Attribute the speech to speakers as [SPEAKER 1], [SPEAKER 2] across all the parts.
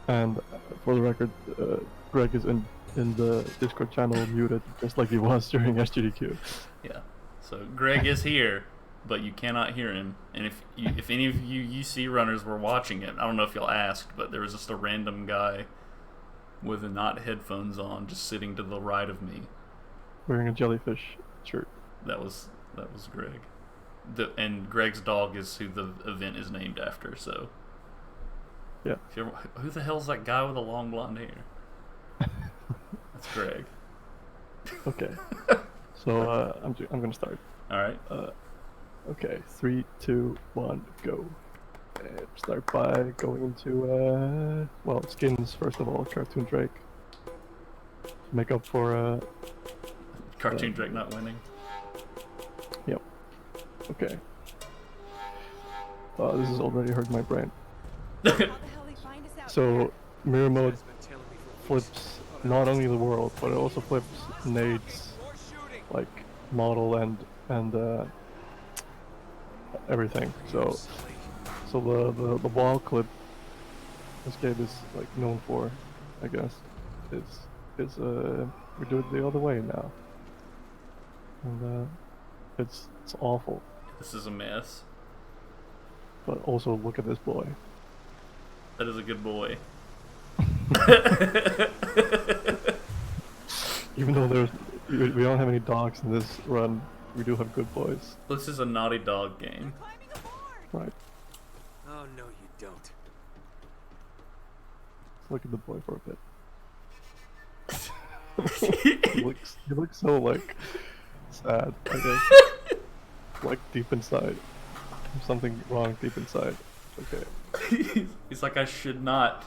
[SPEAKER 1] And for the record, Greg is in the Discord channel muted, just like he was during SGDQ.
[SPEAKER 2] Yeah. So Greg is here, but you cannot hear him. And if any of you UC runners were watching it, I don't know if y'all asked, but there was just a random guy with not headphones on, just sitting to the right of me.
[SPEAKER 1] Wearing a jellyfish shirt.
[SPEAKER 2] That was Greg. And Greg's dog is who the event is named after. So,
[SPEAKER 1] Yeah.
[SPEAKER 2] who the hell's that guy with the long blonde hair? That's Greg.
[SPEAKER 1] Okay. So I'm gonna start.
[SPEAKER 2] All right.
[SPEAKER 1] Okay, 3, 2, 1, go. And start by going into well, skins first of all. Cartoon Drake. Make up for
[SPEAKER 2] Cartoon Drake not winning.
[SPEAKER 1] Yep. Okay. This has already hurt my brain. So mirror mode flips not only the world, but it also flips Nate's like model and everything. So the wall clip this game is like known for, I guess, is we do it the other way now, and it's awful.
[SPEAKER 2] This is a mess.
[SPEAKER 1] But also look at this boy.
[SPEAKER 2] That is a good boy.
[SPEAKER 1] Even though we don't have any dogs in this run, we do have good boys.
[SPEAKER 2] This is a naughty dog game.
[SPEAKER 1] Right.
[SPEAKER 3] Oh no, you don't.
[SPEAKER 1] Let's look at the boy for a bit. he looks so like sad, I guess. Like deep inside. There's something wrong deep inside. Okay.
[SPEAKER 2] He's like, I should not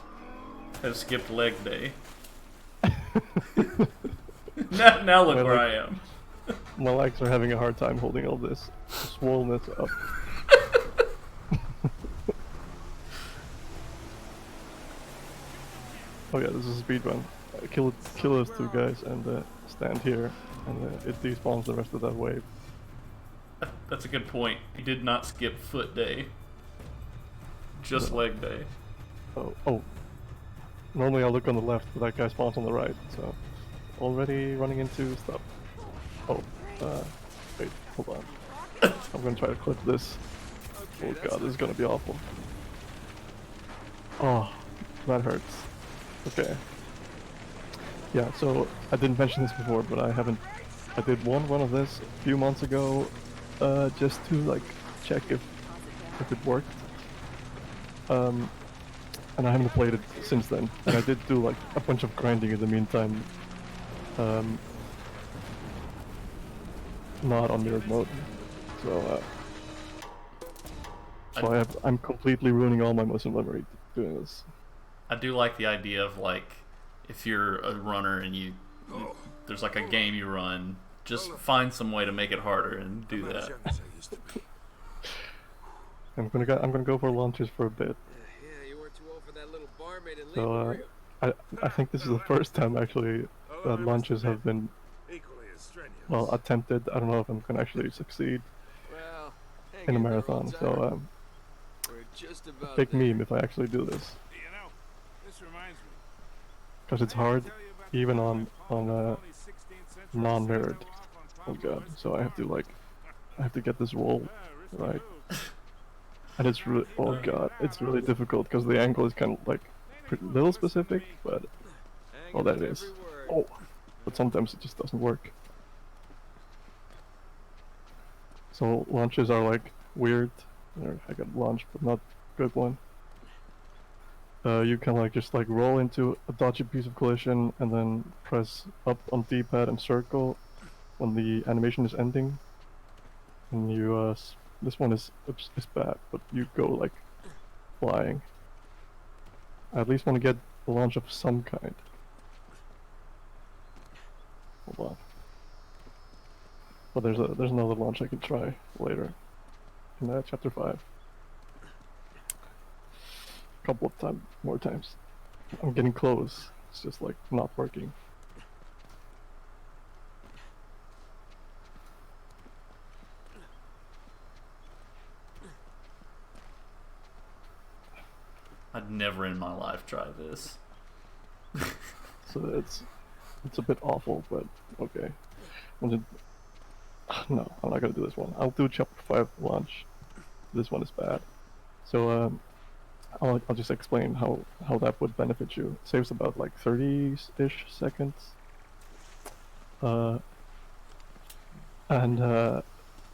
[SPEAKER 2] have skipped leg day. now look where I am.
[SPEAKER 1] My legs are having a hard time holding all this swollenness up. Oh yeah, this is a speedrun. Kill those two guys and stand here, and it despawns the rest of that wave.
[SPEAKER 2] That's a good point. He did not skip foot day. Just leg day.
[SPEAKER 1] Oh. Normally I look on the left, but that guy spawns on the right, so... Already running into stuff. Oh, wait, hold on. I'm gonna try to clip this. Oh god, this is gonna be awful. Oh, that hurts. Okay. Yeah, so I didn't mention this before, but I did one run of this a few months ago, just to like check if it worked. And I haven't played it since then. And I did do like a bunch of grinding in the meantime. Not on mirrored mode. So I'm completely ruining all my muscle memory doing this.
[SPEAKER 2] I do like the idea of like, if you're a runner and there's like a game you run, just find some way to make it harder and do that.
[SPEAKER 1] I'm gonna go for launches for a bit. So I think this is the first time actually that launches have been well attempted. I don't know if I'm gonna actually succeed in a marathon. So big meme if I actually do this. Because it's hard, even on non-mirrored. Oh god! So I have to get this roll right, and it's really it's really difficult because the angle is kind of like pretty little specific, but well that is. Oh, but sometimes it just doesn't work. So launches are like weird. I got launched, but not good one. You can like just like roll into a dodgy piece of collision and then press up on D-pad and circle when the animation is ending. And you this one is bad, but you go like flying. I at least want to get a launch of some kind. Hold on. But there's another launch I can try later in chapter 5. Couple of more times. I'm getting close. It's just like not working.
[SPEAKER 2] I'd never in my life try this.
[SPEAKER 1] So it's a bit awful, but okay. No, I'm not gonna do this one. I'll do chapter 5 launch. This one is bad. So I'll just explain how that would benefit you. It saves about like 30-ish seconds. And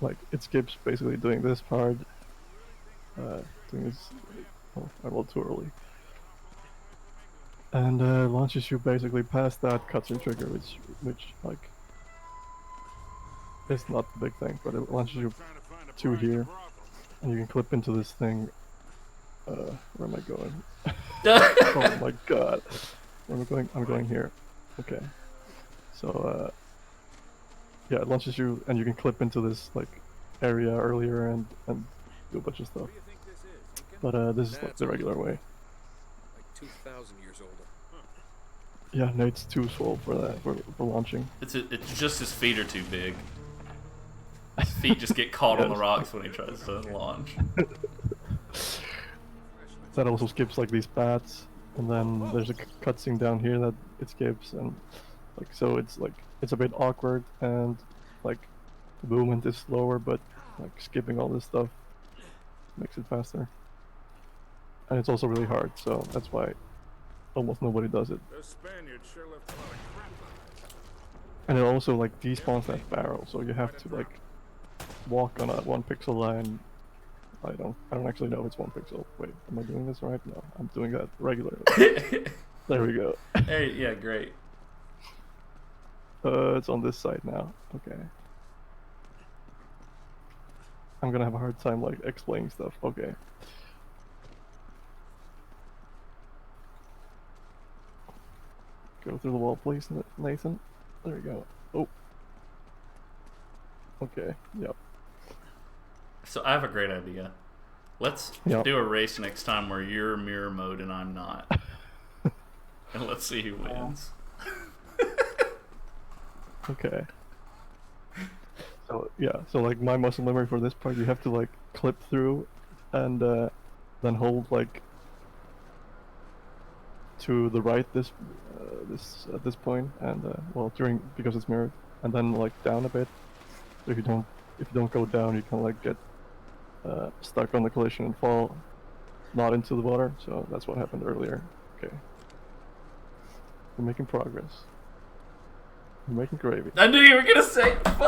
[SPEAKER 1] like it skips basically doing this part. Doing this. Oh, I rolled too early. And launches you basically past that cutscene trigger, which like is not the big thing, but it launches you to here, and you can clip into this thing. Where am I going? Oh my god. Where am I going? I'm going here. Okay. So yeah, it launches you, and you can clip into this like area earlier and do a bunch of stuff. But this is like the regular way.
[SPEAKER 3] Like 2,000 years older.
[SPEAKER 1] Yeah, Nate's too swole for that for launching.
[SPEAKER 2] It's just his feet are too big. His feet just get caught on the
[SPEAKER 1] Yes.
[SPEAKER 2] rocks when he tries to launch.
[SPEAKER 1] That also skips like these paths, and then there's a cutscene down here that it skips, and like so it's a bit awkward, and like the movement is slower, but like skipping all this stuff makes it faster. And it's also really hard, so that's why almost nobody does it.
[SPEAKER 4] Those Spaniards sure left a lot of crap behind.
[SPEAKER 1] And it also like despawns that barrel, so you have to like walk on a 1 pixel line. I don't actually know if it's 1 pixel. Wait, am I doing this right? No, I'm doing that regularly. There we go.
[SPEAKER 2] Hey, yeah, great.
[SPEAKER 1] It's on this side now. Okay. I'm gonna have a hard time like explaining stuff. Okay. Go through the wall, please, Nathan. There we go. Oh. Okay. Yep.
[SPEAKER 2] So I have a great idea. Let's
[SPEAKER 1] Yep.
[SPEAKER 2] do a race next time where you're mirror mode and I'm not. And let's see who wins.
[SPEAKER 1] Okay. So yeah, so like my muscle memory for this part, you have to like clip through, and then hold like to the right this at this point, and well because it's mirrored, and then like down a bit. So if you don't go down, you can like get stuck on the collision and fall not into the water. So that's what happened earlier. Okay. We're making progress. We're making gravy.
[SPEAKER 2] I knew you were gonna say it. Because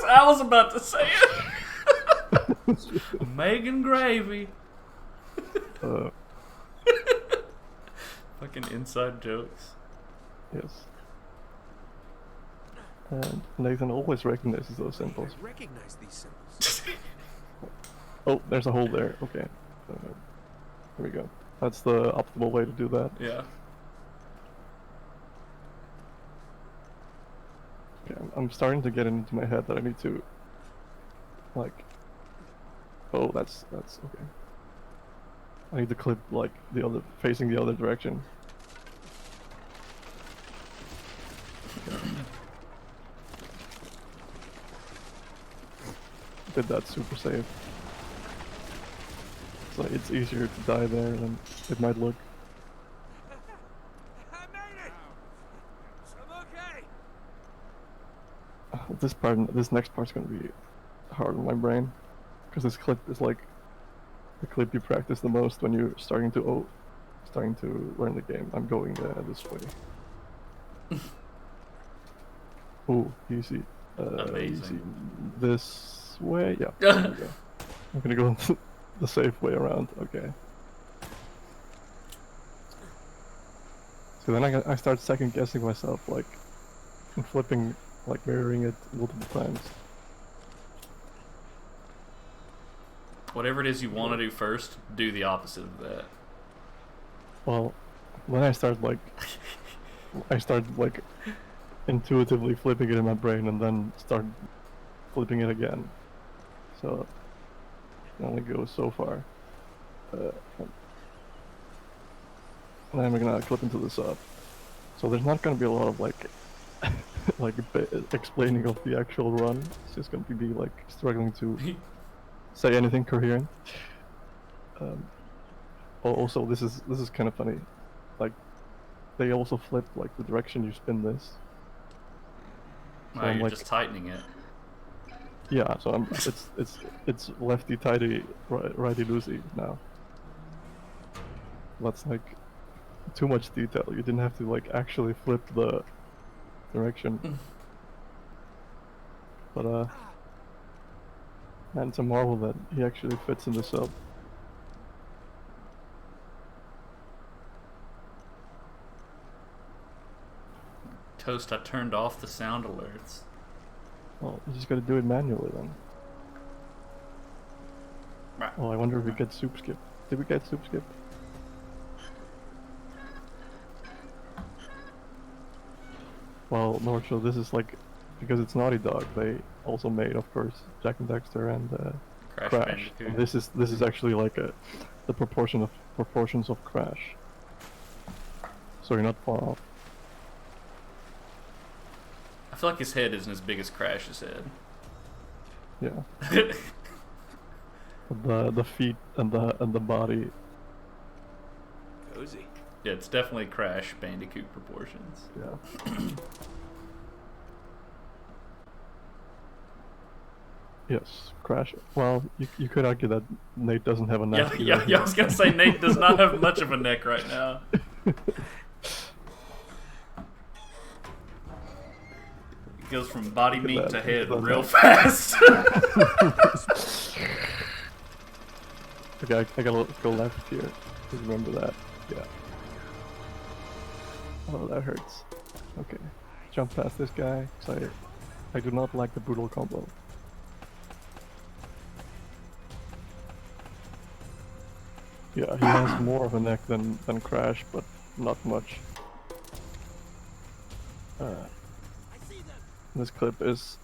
[SPEAKER 2] I was about to say it. Megan Gravy.
[SPEAKER 1] Uh,
[SPEAKER 2] Fucking inside jokes.
[SPEAKER 1] yes. And Nathan always recognizes those symbols.
[SPEAKER 3] I recognize these symbols.
[SPEAKER 1] Oh, there's a hole there. Okay. There we go. That's the optimal way to do that.
[SPEAKER 2] Yeah.
[SPEAKER 1] Okay, I'm starting to get into my head that I need to, like, oh, that's okay. I need to clip like facing the other direction. Did that super safe. So it's easier to die there than it might look.
[SPEAKER 3] I made it! I'm okay!
[SPEAKER 1] This next part's gonna be hard on my brain, because this clip is like the clip you practice the most when you're starting to learn the game. I'm going this way. Ooh, easy.
[SPEAKER 2] Amazing.
[SPEAKER 1] Easy. This way, yeah. There we go. I'm gonna go the safe way around. Okay. So then I start second guessing myself, like, and flipping, like mirroring it multiple times.
[SPEAKER 2] Whatever it is you want to do first, do the opposite of that.
[SPEAKER 1] Well, when I start like intuitively flipping it in my brain, and then start flipping it again. So it only goes so far. And then we're gonna clip into this up. So there's not gonna be a lot of like explaining of the actual run. It's just gonna be like struggling to say anything coherent. Oh, also, this is kind of funny. Like, they also flip like the direction you spin this. So
[SPEAKER 2] Oh,
[SPEAKER 1] I'm
[SPEAKER 2] you're
[SPEAKER 1] like,
[SPEAKER 2] just tightening it.
[SPEAKER 1] yeah. So I'm it's lefty tighty, righty loosey now. That's like too much detail. You didn't have to like actually flip the direction. But man, it's a marvel that he actually fits in the sub.
[SPEAKER 2] Toast, I turned off the sound alerts.
[SPEAKER 1] Well, you just gotta do it manually then.
[SPEAKER 2] Right.
[SPEAKER 1] Oh, I wonder if we get soup skip. Did we get soup skip? Well, Norcho, this is like, because it's Naughty Dog, they also made, of course, Jack and Dexter and
[SPEAKER 2] Crash
[SPEAKER 1] Crash.
[SPEAKER 2] Bandicoot.
[SPEAKER 1] And this is actually like the proportions of Crash. So you're not far off.
[SPEAKER 2] I feel like his head isn't as big as Crash's head.
[SPEAKER 1] Yeah. The feet and the body.
[SPEAKER 3] Cozy.
[SPEAKER 2] Yeah, it's definitely Crash Bandicoot proportions.
[SPEAKER 1] Yeah. Yes, Crash. Well, you could argue that Nate doesn't have a neck.
[SPEAKER 2] Yeah, I was gonna say Nate does not have much of a neck right now. He goes from body
[SPEAKER 1] Look at
[SPEAKER 2] meat
[SPEAKER 1] that.
[SPEAKER 2] to head
[SPEAKER 1] Look at
[SPEAKER 2] real
[SPEAKER 1] that.
[SPEAKER 2] fast.
[SPEAKER 1] Okay, I gotta go left here. Just remember that. Yeah. Oh, that hurts. Okay. Jump past this guy, because I do not like the brutal combo. Yeah, he has more of a neck than Crash, but not much. This clip is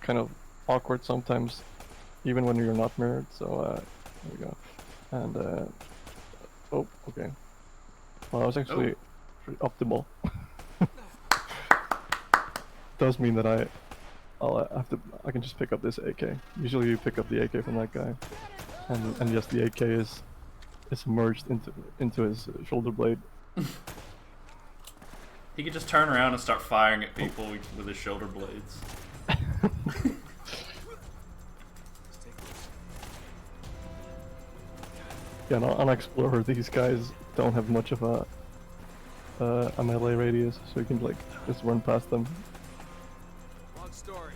[SPEAKER 1] kind of awkward sometimes, even when you're not mirrored, so there we go. And, oh, okay. Well, that was actually pretty optimal. Does mean that I can just pick up this AK. Usually you pick up the AK from that guy, and yes, the AK is merged into his shoulder blade.
[SPEAKER 2] He could just turn around and start firing at people with his shoulder blades.
[SPEAKER 1] Yeah, on Explorer, these guys don't have much of a melee radius, so you can like just run past them.
[SPEAKER 3] Long story.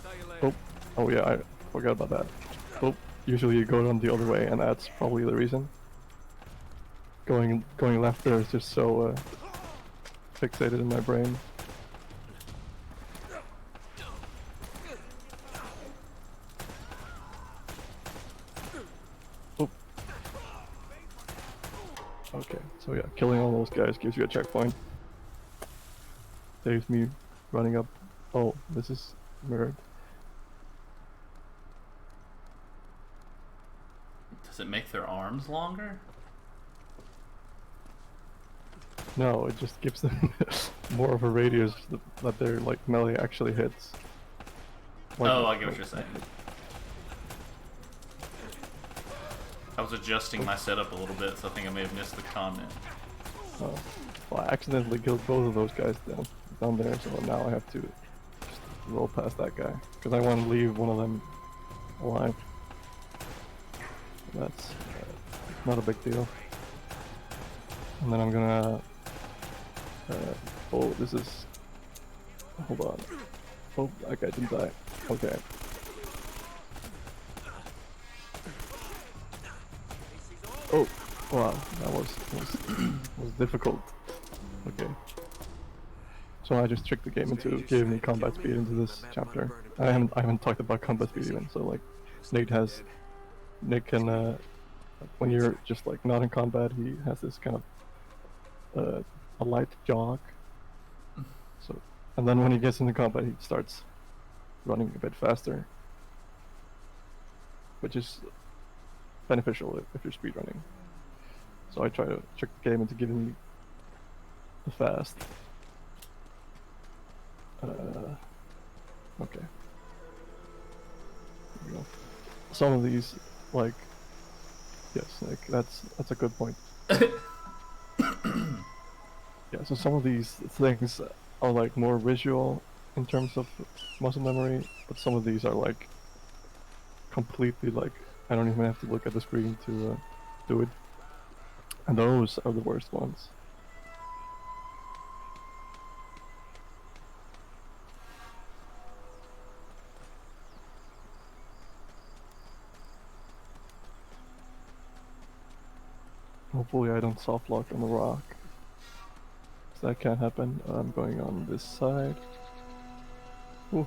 [SPEAKER 3] Tell you later.
[SPEAKER 1] Oh yeah, I forgot about that. Oh, usually you go on the other way, and that's probably the reason. Going left there is just so fixated in my brain. Oh. Okay, so yeah, killing all those guys gives you a checkpoint. Saves me running up. Oh, this is mirrored.
[SPEAKER 2] Does it make their arms longer?
[SPEAKER 1] No, it just gives them more of a radius that their like melee actually hits. Like,
[SPEAKER 2] Oh, I get what you're saying. I was adjusting my setup a little bit, so I think I may have missed the comment.
[SPEAKER 1] Oh, well, I accidentally killed both of those guys down there, so now I have to just roll past that guy because I want to leave one of them alive. That's not a big deal. And then I'm gonna. Oh, this is. Hold on. Oh, that guy didn't die. Okay. Oh, wow, that was difficult. Okay. So I just tricked the game into giving me combat speed into this chapter. I haven't talked about combat speed even. So like, Nick can when you're just like not in combat, he has this kind of a light jog. So, and then when he gets into combat, he starts running a bit faster, which is beneficial if you're speedrunning. So I try to trick the game into giving me the fast. Okay. There we go. Some of these, like, Yes, Nick, that's a good point. Yeah, so some of these things are like more visual in terms of muscle memory, but some of these are like completely like I don't even have to look at the screen to do it, and those are the worst ones. Hopefully I don't soft lock on the rock. 'Cause that can't happen. I'm going on this side. Ooh.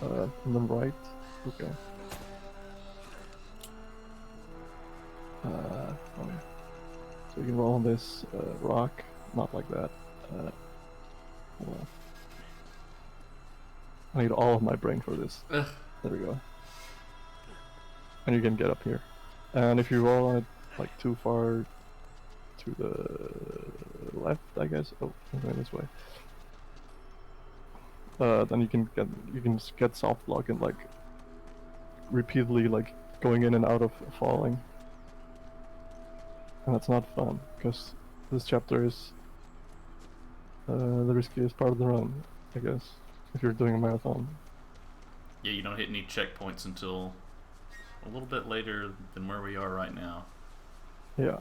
[SPEAKER 1] On the right. Okay. Oh yeah. So you can roll on this rock, not like that. Hold on. I need all of my brain for this.
[SPEAKER 2] Ugh.
[SPEAKER 1] There we go. And you can get up here. And if you roll on it like too far to the left, I guess. Oh, I'm going this way. Then you can just get soft lock and like repeatedly like going in and out of falling. And that's not fun because this chapter is the riskiest part of the run, I guess, if you're doing a marathon.
[SPEAKER 2] Yeah, you don't hit any checkpoints until a little bit later than where we are right now.
[SPEAKER 1] Yeah.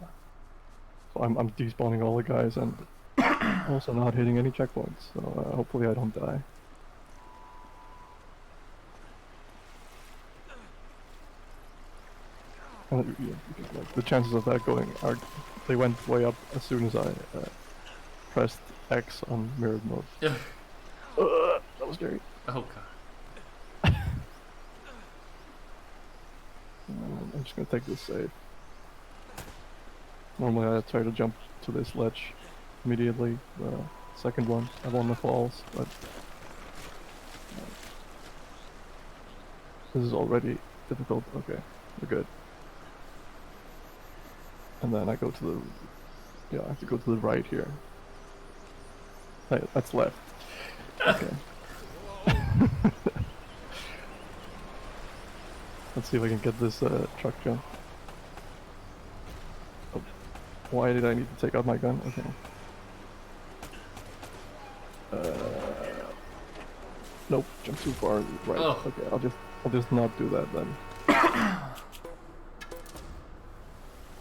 [SPEAKER 1] So I'm despawning all the guys and also not hitting any checkpoints. So hopefully I don't die. And like, the chances of that going are they went way up as soon as I pressed X on mirrored mode. That was scary.
[SPEAKER 2] Oh god.
[SPEAKER 1] I'm just gonna take this save. Normally I try to jump to this ledge immediately, the second one. I want the falls, but this is already difficult. Okay, we're good. And then I go to the, I have to go to the right here. Hey, that's left. Okay. Let's see if I can get this truck jump. Oh, why did I need to take out my gun? Okay. Nope, jump too far right.
[SPEAKER 2] Oh.
[SPEAKER 1] Okay, I'll just not do that then.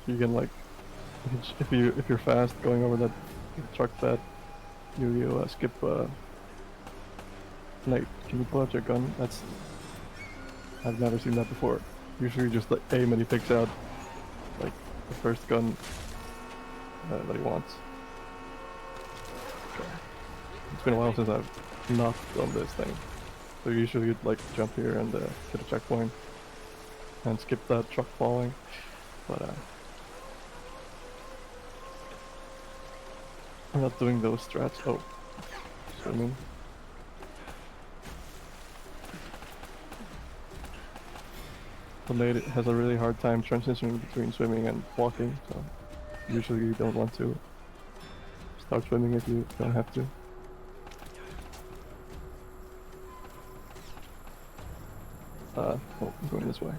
[SPEAKER 1] You can like, if you're fast going over that truck bed, you skip. Nate, can you pull out your gun? I've never seen that before. Usually you just like aim and he picks out like the first gun that he wants. Okay. It's been a while since I've not done this thing. So usually you'd like jump here and hit a checkpoint and skip that truck falling. But I'm not doing those strats. Oh, swimming. The Nate has a really hard time transitioning between swimming and walking, so usually you don't want to start swimming if you don't have to. Oh, I'm going this way.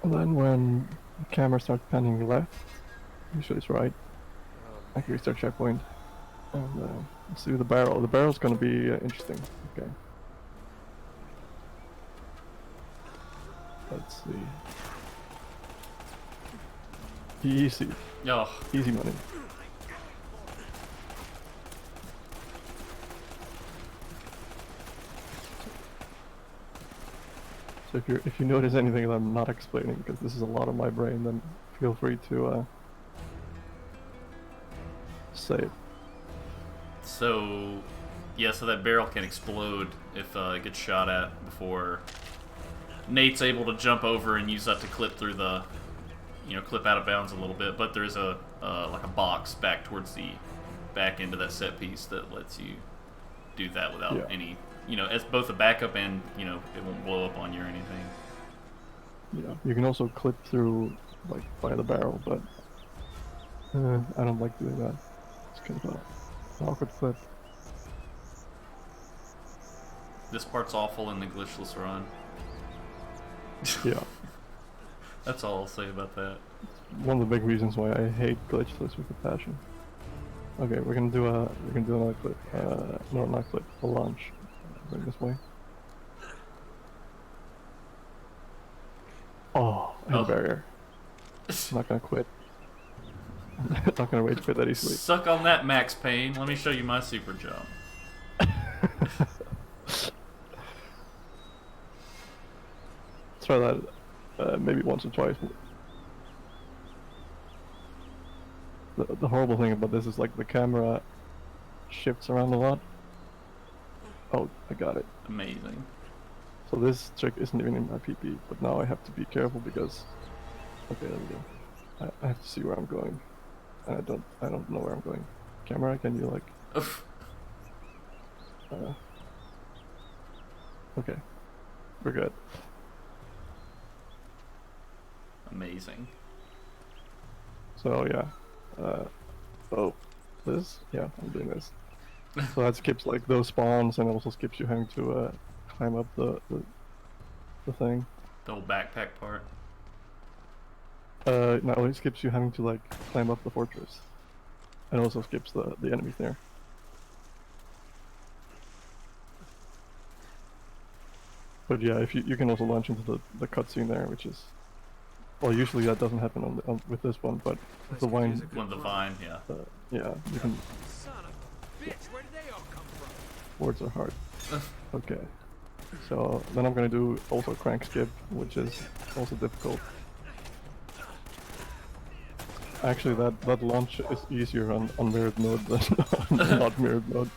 [SPEAKER 1] And then when the camera starts panning left, usually it's right, I can restart checkpoint. And let's do the barrel. The barrel's gonna be interesting. Okay. Let's see. Easy.
[SPEAKER 2] Oh.
[SPEAKER 1] Easy money. So if you notice anything that I'm not explaining, because this is a lot of my brain, then feel free to say it.
[SPEAKER 2] So, yeah, so that barrel can explode if it gets shot at before Nate's able to jump over and use that to clip through the, clip out of bounds a little bit. But there's a like a box back towards the back end of that set piece that lets you do that without any, as both a backup and, it won't blow up on you or anything.
[SPEAKER 1] Yeah, you can also clip through, like, by the barrel, but I don't like doing that. It's kind of Awkward clip.
[SPEAKER 2] This part's awful in the glitchless run.
[SPEAKER 1] Yeah.
[SPEAKER 2] That's all I'll say about that.
[SPEAKER 1] One of the big reasons why I hate glitchless with a passion. Okay, we're gonna do another clip. No, not clip. A launch. Going this way. Oh, I hit a barrier. I'm not gonna quit. I'm not gonna wait to quit that easily.
[SPEAKER 2] Suck on that, Max Payne. Let me show you my super jump.
[SPEAKER 1] Try that maybe once or twice. The horrible thing about this is like the camera shifts around a lot. Oh, I got it.
[SPEAKER 2] Amazing.
[SPEAKER 1] So this trick isn't even in my PP, but now I have to be careful because... Okay, there we go. I have to see where I'm going. And I don't know where I'm going. Camera, can you like... okay. We're good.
[SPEAKER 2] Amazing.
[SPEAKER 1] So yeah. Oh, this? Yeah, I'm doing this. So that skips like those spawns and also skips you having to climb up the thing.
[SPEAKER 2] The old backpack part.
[SPEAKER 1] No, it skips you having to like climb up the fortress. And also skips the enemies there. But yeah, if you can also launch into the cutscene there, which is... Well, usually that doesn't happen with this one, but with the wine...
[SPEAKER 2] One the vine, yeah.
[SPEAKER 1] Yeah, you can...
[SPEAKER 3] Son of a bitch, where did they all come from?
[SPEAKER 1] Words are hard. Okay. So then I'm gonna do also crank skip, which is also difficult. Actually, that launch is easier on mirrored mode than on not mirrored mode.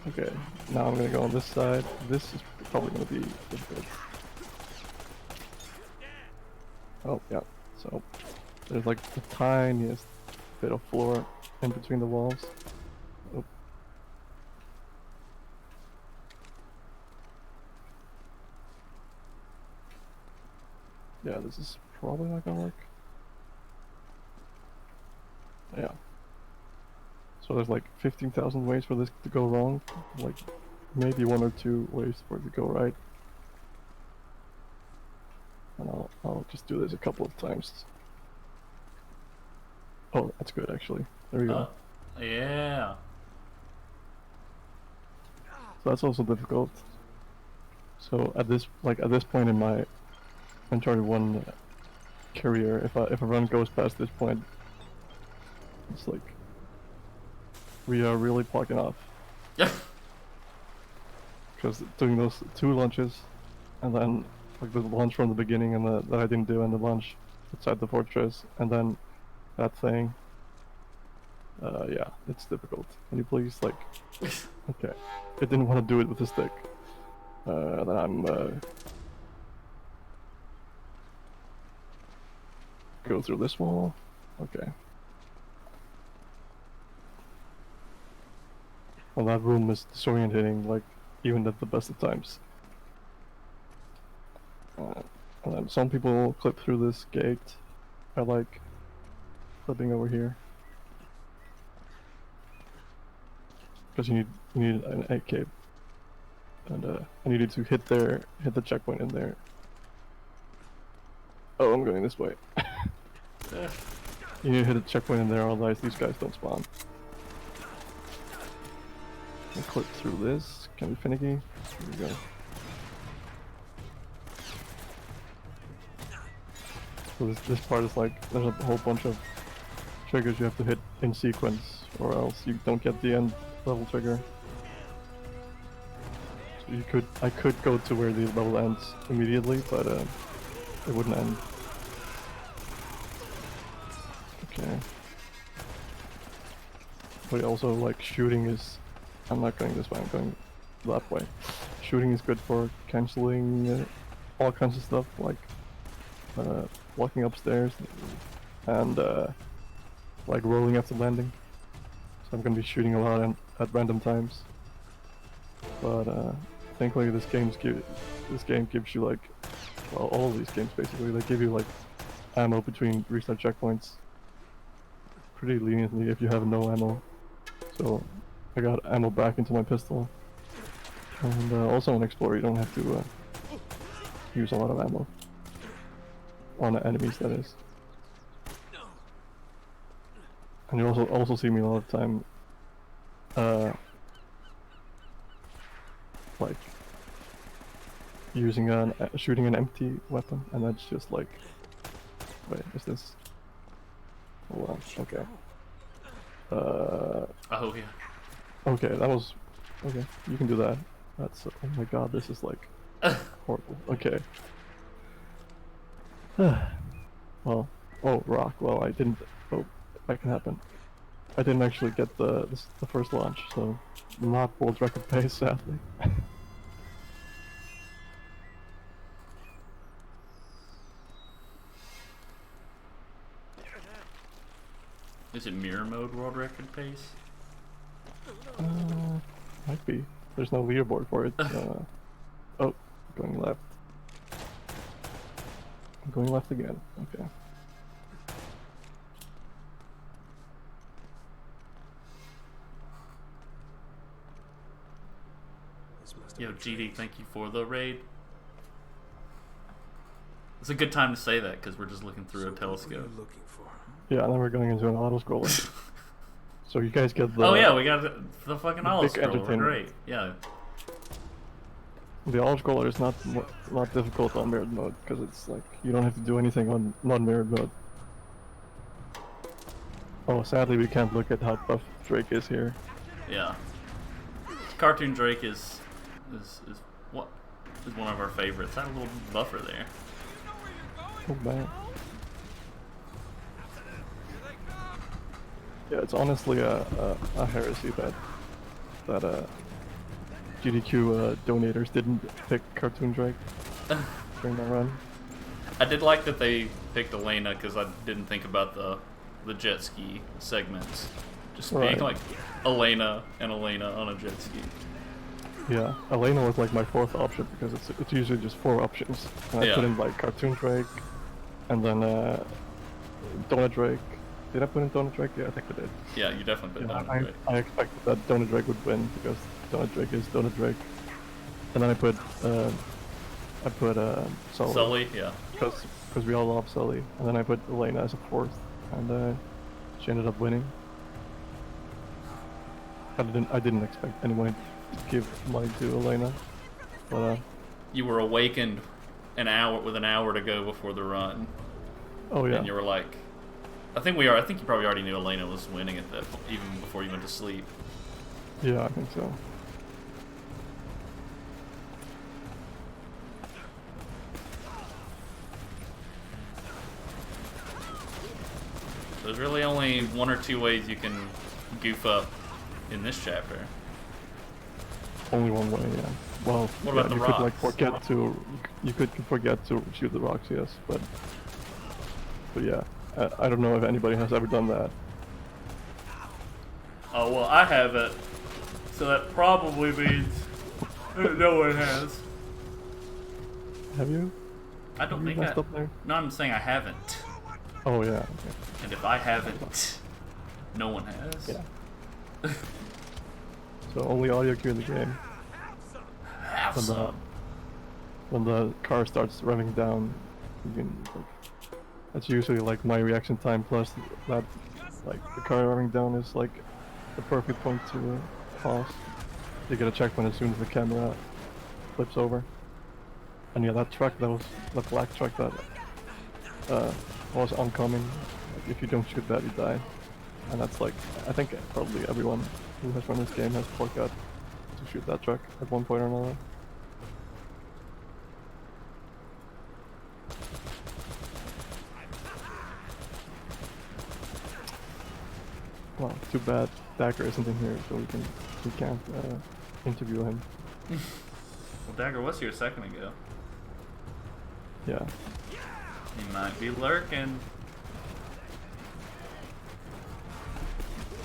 [SPEAKER 1] Okay, now I'm gonna go on this side. This is probably gonna be difficult. Oh, yeah. So there's like the tiniest bit of floor in between the walls. Oh. Yeah, this is probably not gonna work. Yeah. So there's like 15,000 ways for this to go wrong. Like maybe one or two ways for it to go right. And I'll just do this a couple of times. Oh, that's good actually. There we go.
[SPEAKER 2] Yeah.
[SPEAKER 1] So that's also difficult. So at this point in my Uncharted 1 career, if a run goes past this point, it's like we are really plugging off.
[SPEAKER 2] Yeah.
[SPEAKER 1] Because doing those two launches, and then like the launch from the beginning and that I didn't do, and the launch outside the fortress, and then that thing. Yeah, it's difficult. Can you please like? Okay, it didn't want to do it with the stick. Then I'm go through this wall. Okay. Well, that room is disorientating, like, even at the best of times. And then some people clip through this gate. I like clipping over here. Because you need an egg cape. And I needed to hit the checkpoint in there. Oh, I'm going this way. You need to hit a checkpoint in there, otherwise these guys don't spawn. Clip through this. Can be finicky. Here we go. So this part is like there's a whole bunch of triggers you have to hit in sequence, or else you don't get the end level trigger. So I could go to where the level ends immediately, but it wouldn't end. Okay. But also like shooting is. I'm not going this way, I'm going that way. Shooting is good for cancelling all kinds of stuff, like walking upstairs and like rolling after landing. So I'm going to be shooting a lot at random times. But thankfully this game gives you like well, all of these games basically, they give you like ammo between restart checkpoints pretty leniently if you have no ammo. So I got ammo back into my pistol. And also on Explorer you don't have to use a lot of ammo. On the enemies, that is. And you also see me a lot of time like using shooting an empty weapon, and that's just like, wait, is this? Hold on, okay.
[SPEAKER 2] Oh yeah.
[SPEAKER 1] Okay, that was okay. You can do that. That's oh my god, this is like horrible. Okay. Well, oh rock. Well, I didn't. Oh, that can happen. I didn't actually get the first launch, so not world record pace, sadly.
[SPEAKER 2] Is it mirror mode world record pace?
[SPEAKER 1] Might be. There's no leaderboard for it. Oh, going left. I'm going left again. Okay.
[SPEAKER 4] This must have
[SPEAKER 2] Yo,
[SPEAKER 4] been
[SPEAKER 2] GD, thank you for the raid. It's a good time to say that because we're just looking through a
[SPEAKER 4] What were you
[SPEAKER 2] telescope.
[SPEAKER 4] looking for?
[SPEAKER 1] Yeah, and then we're going into an auto scroller. So you guys get the.
[SPEAKER 2] Oh yeah, we got the fucking
[SPEAKER 1] the
[SPEAKER 2] auto
[SPEAKER 1] big
[SPEAKER 2] scroller.
[SPEAKER 1] entertainment.
[SPEAKER 2] Great. Yeah.
[SPEAKER 1] The auto scroller is not difficult on mirrored mode because it's like you don't have to do anything on non-mirrored mode. Oh, sadly we can't look at how buff Drake is here.
[SPEAKER 2] Yeah. Cartoon Drake is what is one of our favorites. Had a little buffer there.
[SPEAKER 1] Oh man. Yeah, it's honestly a heresy that GDQ donators didn't pick Cartoon Drake during that run.
[SPEAKER 2] I did like that they picked Elena because I didn't think about the jet ski segments. Just being
[SPEAKER 1] Right.
[SPEAKER 2] like Elena and Elena on a jet ski.
[SPEAKER 1] Yeah, Elena was like my fourth option because it's usually just 4 options. And I
[SPEAKER 2] Yeah.
[SPEAKER 1] put in like Cartoon Drake, and then Donut Drake. Did I put in Donut Drake? Yeah, I think I did.
[SPEAKER 2] Yeah, you definitely put
[SPEAKER 1] Yeah,
[SPEAKER 2] Donut Drake.
[SPEAKER 1] I expected that Donut Drake would win because Donut Drake is Donut Drake. And then I put Sully.
[SPEAKER 2] Sully, yeah.
[SPEAKER 1] Because we all love Sully. And then I put Elena as a 4th, and she ended up winning. I didn't expect anyone to give money to Elena, but
[SPEAKER 2] You were awakened an hour to go before the run,
[SPEAKER 1] oh yeah.
[SPEAKER 2] and you were like, I think you probably already knew Elena was winning at that even before you went to sleep.
[SPEAKER 1] Yeah, I think so.
[SPEAKER 2] There's really only 1 or 2 ways you can goof up in this chapter.
[SPEAKER 1] Only one way, yeah. Well,
[SPEAKER 2] What
[SPEAKER 1] yeah,
[SPEAKER 2] about the
[SPEAKER 1] you could like
[SPEAKER 2] rocks?
[SPEAKER 1] you could forget to shoot the rocks, yes, but yeah, I don't know if anybody has ever done that.
[SPEAKER 2] Oh well, I haven't, so that probably means no one has.
[SPEAKER 1] Have you?
[SPEAKER 2] I don't
[SPEAKER 1] Have you
[SPEAKER 2] think
[SPEAKER 1] messed up there?
[SPEAKER 2] No, I'm saying I haven't.
[SPEAKER 1] Oh yeah. Okay.
[SPEAKER 2] And if I haven't, no one has.
[SPEAKER 1] Yeah. So only audio cue in the game.
[SPEAKER 2] Have
[SPEAKER 1] When the,
[SPEAKER 2] some.
[SPEAKER 1] when the car starts revving down, you can like, that's usually like my reaction time plus that like the car revving down is like the perfect point to pause. You get a checkpoint as soon as the camera flips over. And yeah, that truck, that black truck that was oncoming. Like, if you don't shoot that, you die. And that's like, I think probably everyone who has run this game has forgot to shoot that truck at one point or another. Well, too bad Dagger isn't in here, so we can't interview him.
[SPEAKER 2] Well, Dagger, what's your second ago?
[SPEAKER 1] Yeah.
[SPEAKER 2] He might be lurking.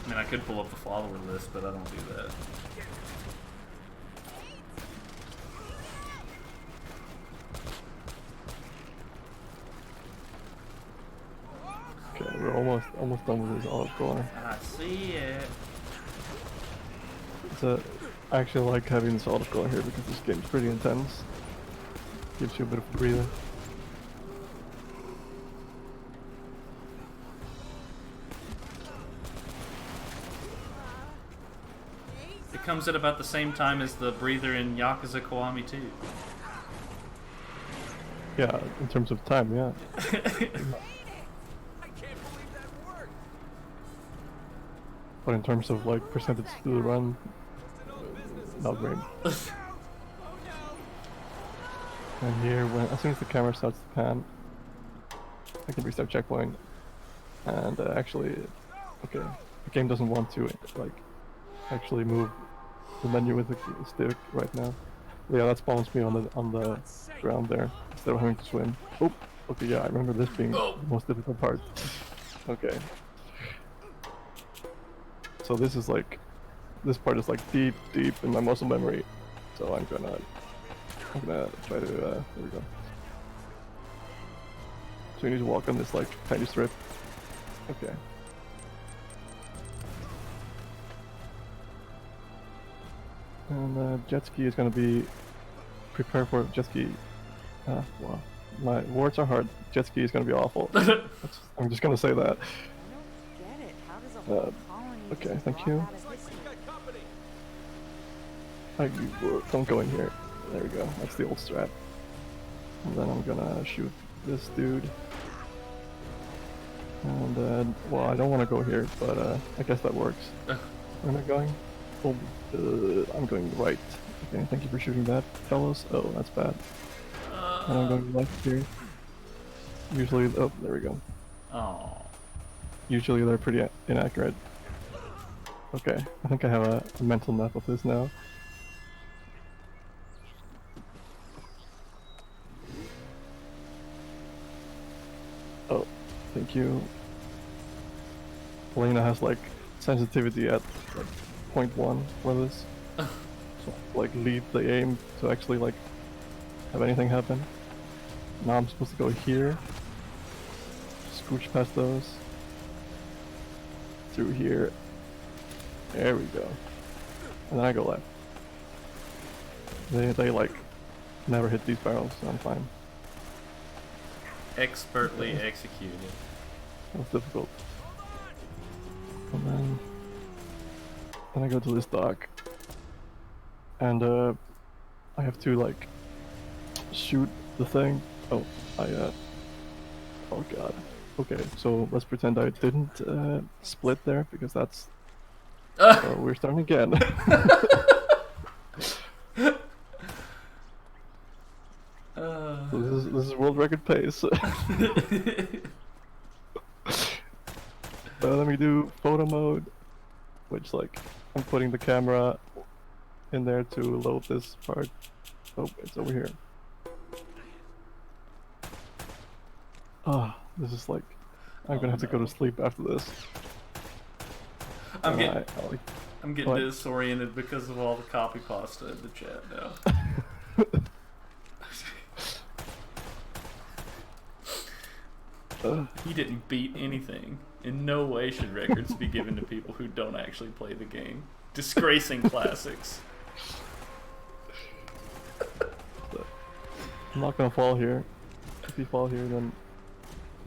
[SPEAKER 2] I mean, I could pull up the follower list, but I don't do that.
[SPEAKER 1] Okay, we're almost done with this olive core.
[SPEAKER 2] I see it.
[SPEAKER 1] I actually like having this olive core here because this game's pretty intense. Gives you a bit of a breather.
[SPEAKER 2] It comes at about the same time as the breather in Yakuza Kiwami 2.
[SPEAKER 1] Yeah, in terms of time, yeah.
[SPEAKER 3] I can't believe that worked.
[SPEAKER 1] But in terms of like percentage through the run, not great. And here, as soon as the camera starts to pan, I can restart checkpoint. And actually, okay, the game doesn't want to like actually move the menu with the stick right now. Yeah, that spawns me on the ground there instead of having to swim. Oh, okay, yeah, I remember this being the most difficult part. Okay. So this part is like deep in my muscle memory. So I'm gonna try to, there we go. So you need to walk on this like tiny strip. Okay. And jet ski is gonna be, prepare for jet ski. Wow. My words are hard. Jet ski is gonna be awful. I'm just gonna say that. Okay, thank you. Don't go in here. There we go. That's the old strat. And then I'm gonna shoot this dude. And well, I don't want to go here, but I guess that works. Where am I going? Oh, I'm going right. Okay, thank you for shooting that, fellows. Oh, that's bad. And I'm going left here. Usually, oh, there we go.
[SPEAKER 2] Oh.
[SPEAKER 1] Usually they're pretty inaccurate. Okay, I think I have a mental map of this now. Oh, thank you. Elena has like sensitivity at like 0.1 for this. So like lead the aim to actually like have anything happen. Now I'm supposed to go here. Scooch past those. Through here. There we go. And then I go left. They like never hit these barrels, so I'm fine.
[SPEAKER 2] Expertly executed.
[SPEAKER 1] That was difficult. And then I go to this dock. And I have to like shoot the thing. Oh, oh god. Okay, so let's pretend I didn't split there because that's. So we're starting again. So this is world record pace. Let me do photo mode, which like I'm putting the camera in there to load this part. Oh, it's over here. Ah, this is like I'm gonna have to go to sleep after this.
[SPEAKER 2] I'm getting disoriented because of all the copy pasta in the chat now. He didn't beat anything. In no way should records be given to people who don't actually play the game. Disgracing classics.
[SPEAKER 1] I'm not gonna fall here. If you fall here, then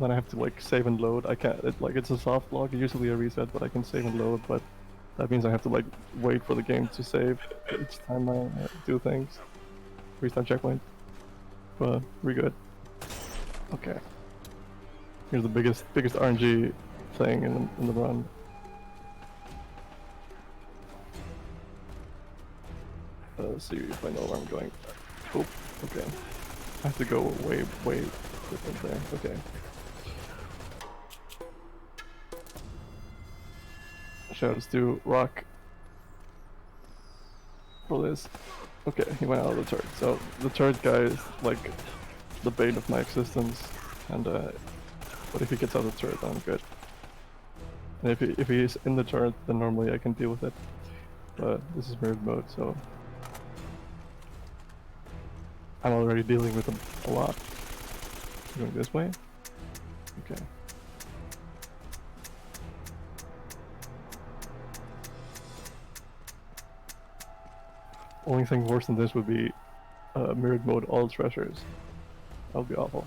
[SPEAKER 1] I have to like save and load. I can't. It's a soft lock. Usually a reset, but I can save and load. But that means I have to like wait for the game to save each time I do things. Restart checkpoint. But we're good. Okay. Here's the biggest RNG thing in the run. Let's see if I know where I'm going. Oh, okay. I have to go way different there. Okay. Shoutouts to Rock for this. Okay, he went out of the turret. So the turret guy is like the bane of my existence, and but if he gets out of the turret, I'm good. And if he's in the turret, then normally I can deal with it. But this is mirrored mode, so I'm already dealing with him a lot. Going this way? Okay. Only thing worse than this would be mirrored mode all treasures. That would be awful.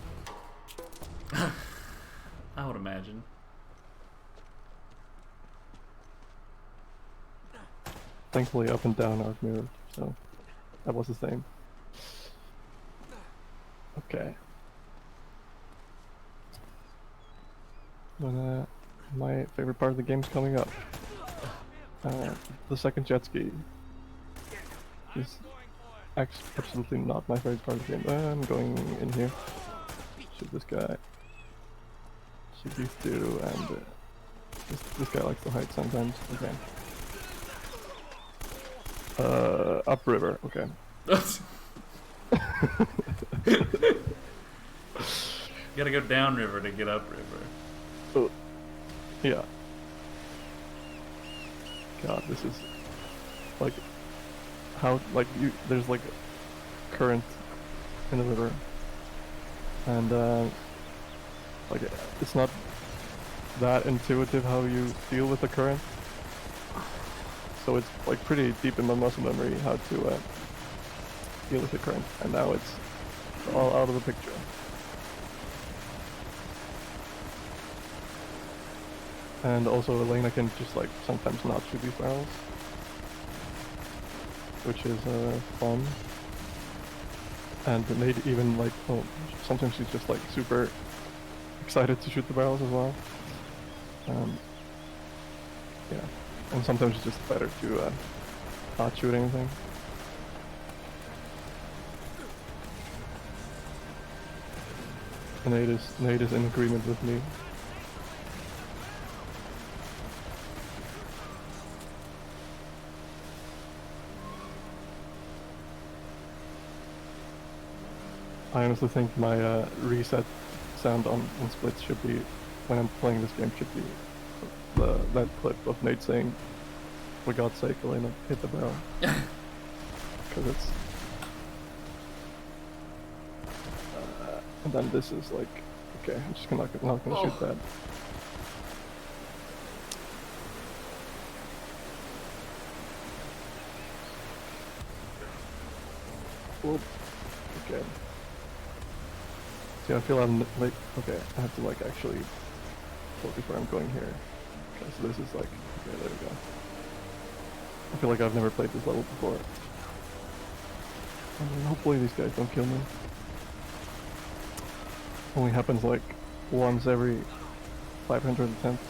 [SPEAKER 2] I would imagine.
[SPEAKER 1] Thankfully, up and down are mirrored, so that was the same. Okay. But, my favorite part of the game's coming up. The second jet ski is absolutely not my favorite part of the game. I'm going in here. Shoot this guy. Shoot these two, and this guy likes to hide sometimes. Okay. Upriver. Okay.
[SPEAKER 2] You gotta go downriver to get upriver.
[SPEAKER 1] Oh, yeah. God, this is like how there's like a current in the river, and like it's not that intuitive how you deal with the current. So it's like pretty deep in my muscle memory how to deal with the current, and now it's all out of the picture. And also Elena can just like sometimes not shoot these barrels, which is fun. And Nate even like, oh, sometimes she's just like super excited to shoot the barrels as well. Yeah, and sometimes it's just better to not shoot anything. And Nate is in agreement with me. I honestly think my reset sound on splits should be, when I'm playing this game, should be that clip of Nate saying, "For God's sake, Elena, hit the barrel." Because it's... and then this is like, okay, I'm just not gonna shoot that. Whoop. Okay. See, I feel I'm like, okay, I have to like actually focus where I'm going here. Okay, so this is like, okay, there we go. I feel like I've never played this level before. I mean, hopefully these guys don't kill me. Only happens like once every 500 attempts.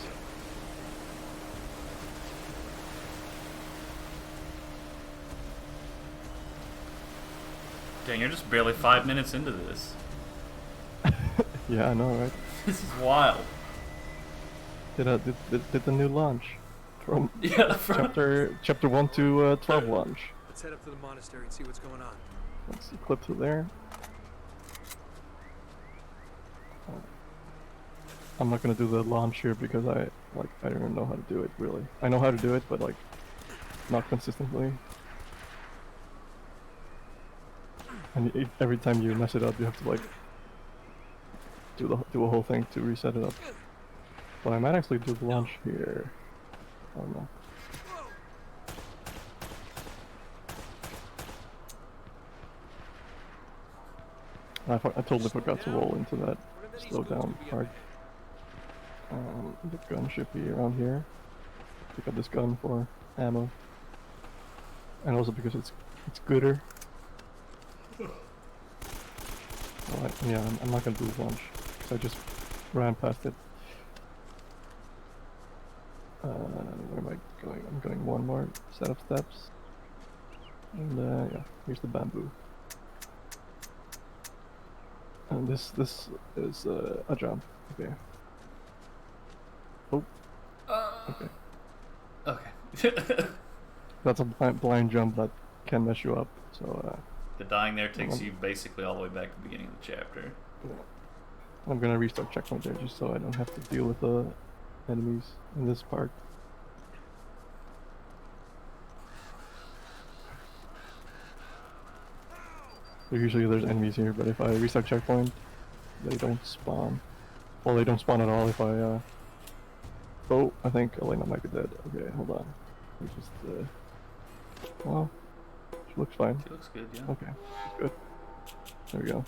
[SPEAKER 2] Dang, you're just barely 5 minutes into this.
[SPEAKER 1] Yeah, I know, right?
[SPEAKER 2] This is wild.
[SPEAKER 1] Did the new launch from chapter 1 to 12 launch.
[SPEAKER 4] Let's head up to the monastery and see what's going on.
[SPEAKER 1] Let's see, clip through there. I'm not gonna do the launch here because I don't even know how to do it really. I know how to do it, but like not consistently. And every time you mess it up, you have to like do a whole thing to reset it up. But I might actually do the launch here. I don't know. I totally forgot to roll into that slow down part. The gun should be around here. Pick up this gun for ammo, and also because it's gooder. Well, yeah, I'm not gonna do the launch because I just ran past it. Where am I going? I'm going one more set of steps, and yeah, here's the bamboo. And this is a jump. Okay. Oh. Okay.
[SPEAKER 2] Okay.
[SPEAKER 1] That's a blind jump that can mess you up. So.
[SPEAKER 2] The dying there takes you basically all the way back to the beginning of the chapter.
[SPEAKER 1] Yeah. I'm gonna restart checkpoint there just so I don't have to deal with the enemies in this part. So usually there's enemies here, but if I restart checkpoint, they don't spawn. Well, they don't spawn at all if I, Oh, I think Elena might be dead. Okay, hold on. We just, well, looks fine.
[SPEAKER 2] She looks good, yeah.
[SPEAKER 1] Okay, good. There we go.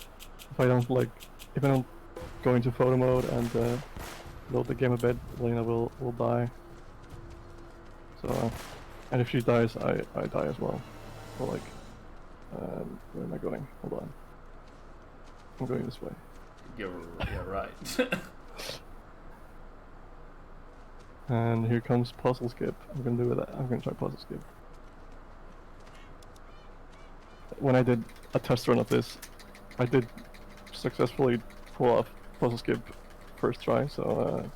[SPEAKER 1] If I don't go into photo mode and load the game a bit, Lena will die. So, and if she dies, I die as well. So like, where am I going? Hold on. I'm going this way.
[SPEAKER 2] Yeah, right.
[SPEAKER 1] And here comes puzzle skip. I'm gonna do that. I'm gonna try puzzle skip. When I did a test run of this, I did successfully pull off puzzle skip first try, so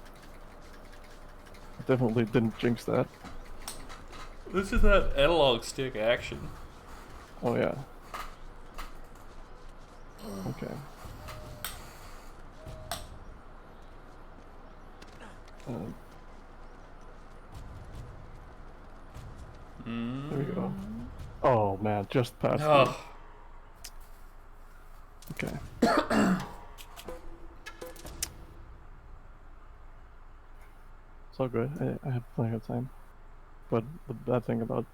[SPEAKER 1] I definitely didn't jinx that.
[SPEAKER 2] This is that analog stick action.
[SPEAKER 1] Oh yeah. Okay. There we go. Oh man, just past me.
[SPEAKER 2] Oh.
[SPEAKER 1] Okay. It's all good. I have plenty of time. But the bad thing about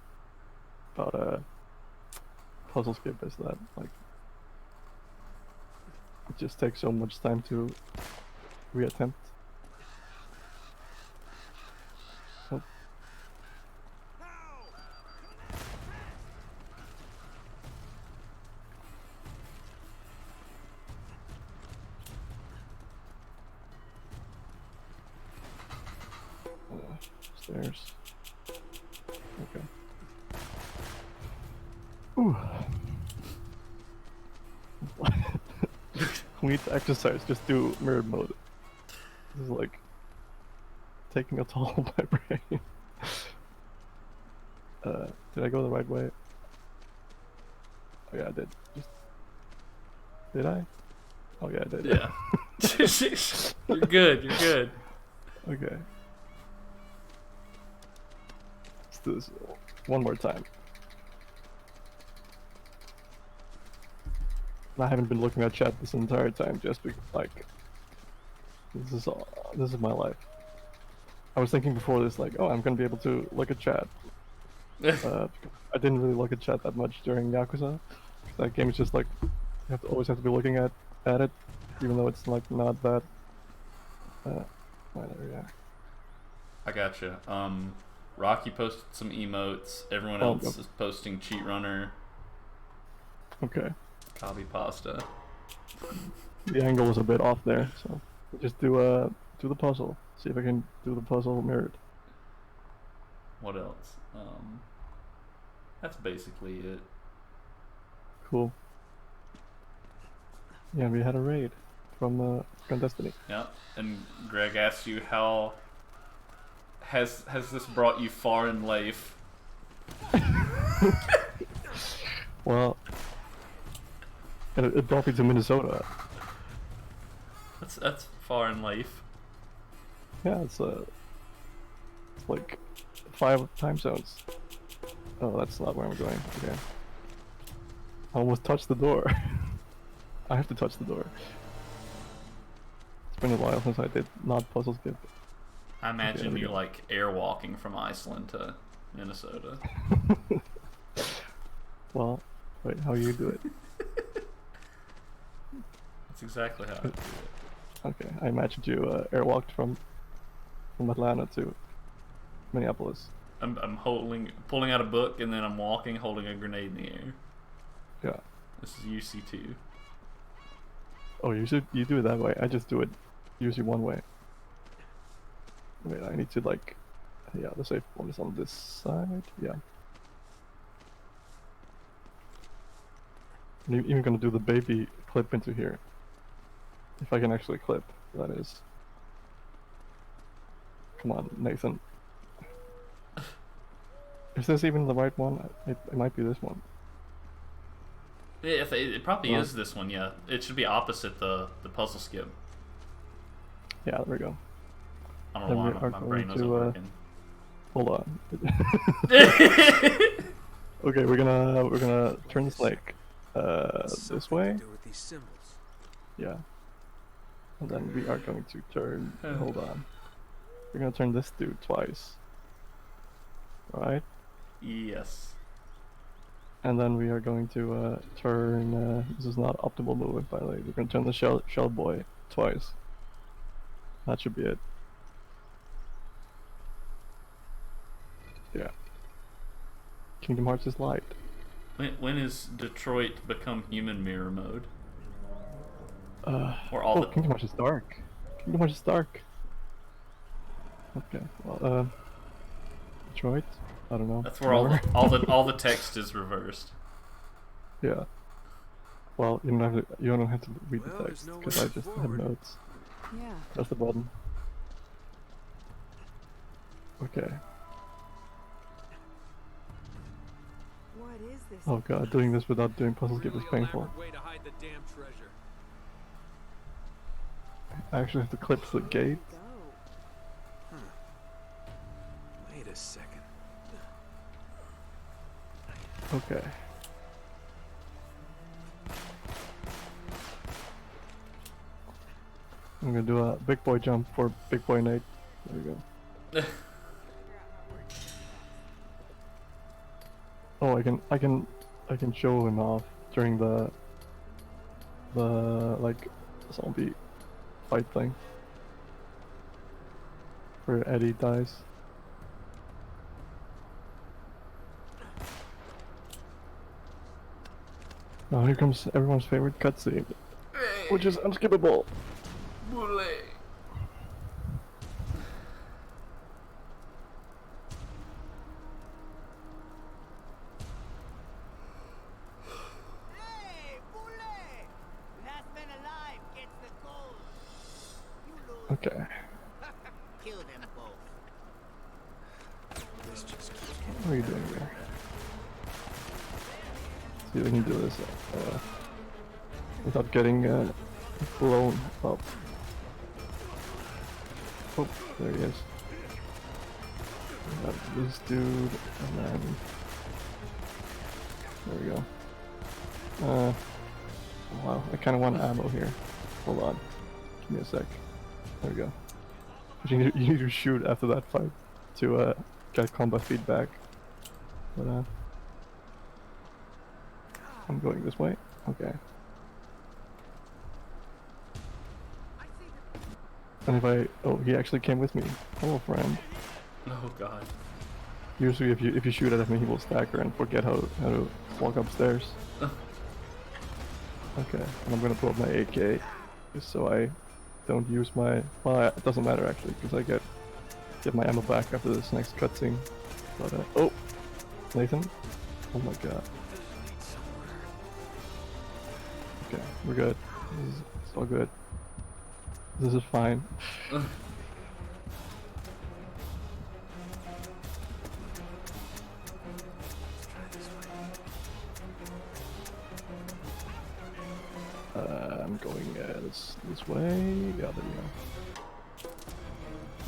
[SPEAKER 1] puzzle skip is that like it just takes so much time to reattempt. Oh. Stairs. Okay. Ooh. We need to exercise. Just do mirror mode. This is like taking a toll on my brain. Did I go the right way? Oh yeah, I did. Did I? Oh yeah, I did.
[SPEAKER 2] Yeah. You're good, you're good.
[SPEAKER 1] Okay. Let's do this one more time. I haven't been looking at chat this entire time just because, like, this is my life. I was thinking before this, like, oh, I'm gonna be able to look at chat. I didn't really look at chat that much during Yakuza. That game is just like, you always have to be looking at it, even though it's like not that. Yeah.
[SPEAKER 2] I gotcha. Rocky posted some emotes. Everyone
[SPEAKER 1] Oh,
[SPEAKER 2] else
[SPEAKER 1] yep.
[SPEAKER 2] is posting cheat runner,
[SPEAKER 1] Okay.
[SPEAKER 2] copy pasta.
[SPEAKER 1] The angle is a bit off there, so just do the puzzle. See if I can do the puzzle mirrored.
[SPEAKER 2] What else? That's basically it.
[SPEAKER 1] Cool. Yeah, we had a raid from Destiny.
[SPEAKER 2] Yeah. And Greg asked you how has this brought you far in life?
[SPEAKER 1] Well, it brought me to Minnesota.
[SPEAKER 2] That's far in life.
[SPEAKER 1] Yeah, it's like 5 time zones. Oh, that's not where I'm going. Okay. I almost touched the door. I have to touch the door. It's been a while since I did not puzzle skip.
[SPEAKER 2] I imagine
[SPEAKER 1] there we
[SPEAKER 2] you
[SPEAKER 1] go.
[SPEAKER 2] like airwalking from Iceland to Minnesota.
[SPEAKER 1] Well, wait, how you do it?
[SPEAKER 2] That's exactly how I do it.
[SPEAKER 1] Okay, I imagined you airwalked from Atlanta to Minneapolis.
[SPEAKER 2] I'm pulling out a book, and then I'm walking, holding a grenade in the air.
[SPEAKER 1] Yeah.
[SPEAKER 2] This is UC2.
[SPEAKER 1] Oh, you do it that way. I just do it usually one way. Wait, I need to like, yeah, the safe one is on this side. Yeah. I'm even gonna do the baby clip into here. If I can actually clip, that is. Come on, Nathan. Is this even the right one? It might be this one.
[SPEAKER 2] Yeah, it probably
[SPEAKER 1] Well-
[SPEAKER 2] is this one. Yeah, it should be opposite the puzzle skip.
[SPEAKER 1] Yeah, there we go.
[SPEAKER 2] I don't
[SPEAKER 1] Then
[SPEAKER 2] know
[SPEAKER 1] we
[SPEAKER 2] why
[SPEAKER 1] are
[SPEAKER 2] my
[SPEAKER 1] going
[SPEAKER 2] brain wasn't
[SPEAKER 1] to,
[SPEAKER 2] working.
[SPEAKER 1] Hold on. Okay, we're gonna turn this like this way.
[SPEAKER 4] Do with these symbols.
[SPEAKER 1] Yeah. And then we are going to turn. Hold on. We're gonna turn this dude twice. Alright?
[SPEAKER 2] Yes.
[SPEAKER 1] And then we are going to turn. This is not optimal movement, by the way. We're going to turn the shell boy twice. That should be it. Yeah. Kingdom Hearts is light.
[SPEAKER 2] When is Detroit become human mirror mode? Or
[SPEAKER 1] Oh, Kingdom Hearts is dark. Kingdom Hearts is dark. Okay. Well, Detroit. I don't know.
[SPEAKER 2] That's where all the text is reversed.
[SPEAKER 1] Yeah. Well, you don't have to read
[SPEAKER 3] Well,
[SPEAKER 1] the
[SPEAKER 3] there's
[SPEAKER 1] text
[SPEAKER 3] no
[SPEAKER 1] because
[SPEAKER 3] way
[SPEAKER 1] I just have
[SPEAKER 3] forward.
[SPEAKER 1] notes.
[SPEAKER 5] Yeah.
[SPEAKER 1] Press the button. Okay.
[SPEAKER 5] What is this?
[SPEAKER 1] Oh god, doing this without doing puzzle skip is
[SPEAKER 3] Really
[SPEAKER 1] painful.
[SPEAKER 3] elaborate way to hide the damn treasure.
[SPEAKER 1] I actually have to clip the gate.
[SPEAKER 5] Go.
[SPEAKER 3] Wait a second.
[SPEAKER 1] Okay. I'm gonna do a big boy jump for big boy Nate. There we go. Oh, I can show him off during the like zombie fight thing. Where Eddie dies. Now here comes everyone's favorite cutscene, which is unskippable.
[SPEAKER 6] Hey, Boule! Last man alive gets the gold. You lose.
[SPEAKER 1] Okay.
[SPEAKER 6] Kill them both.
[SPEAKER 3] This just keeps
[SPEAKER 1] What are you doing here? See if we can do this without getting blown up. Oh, there he is. We got this dude, and then there we go. Wow, I kind of want ammo here. Hold on, give me a sec. There we go. You need to shoot after that fight to get combat feedback. But I'm going this way. Okay. And if I he actually came with me. Hello, friend.
[SPEAKER 2] Oh god.
[SPEAKER 1] Usually, if you shoot at him, he will stagger and forget how to walk upstairs. Okay, and I'm gonna pull up my AK just so I don't use my. Well, it doesn't matter actually because I get my ammo back after this next cutscene. But oh, Nathan. Oh my god. Okay, we're good. It's all good. This is fine. I'm going this way. Yeah, there we go.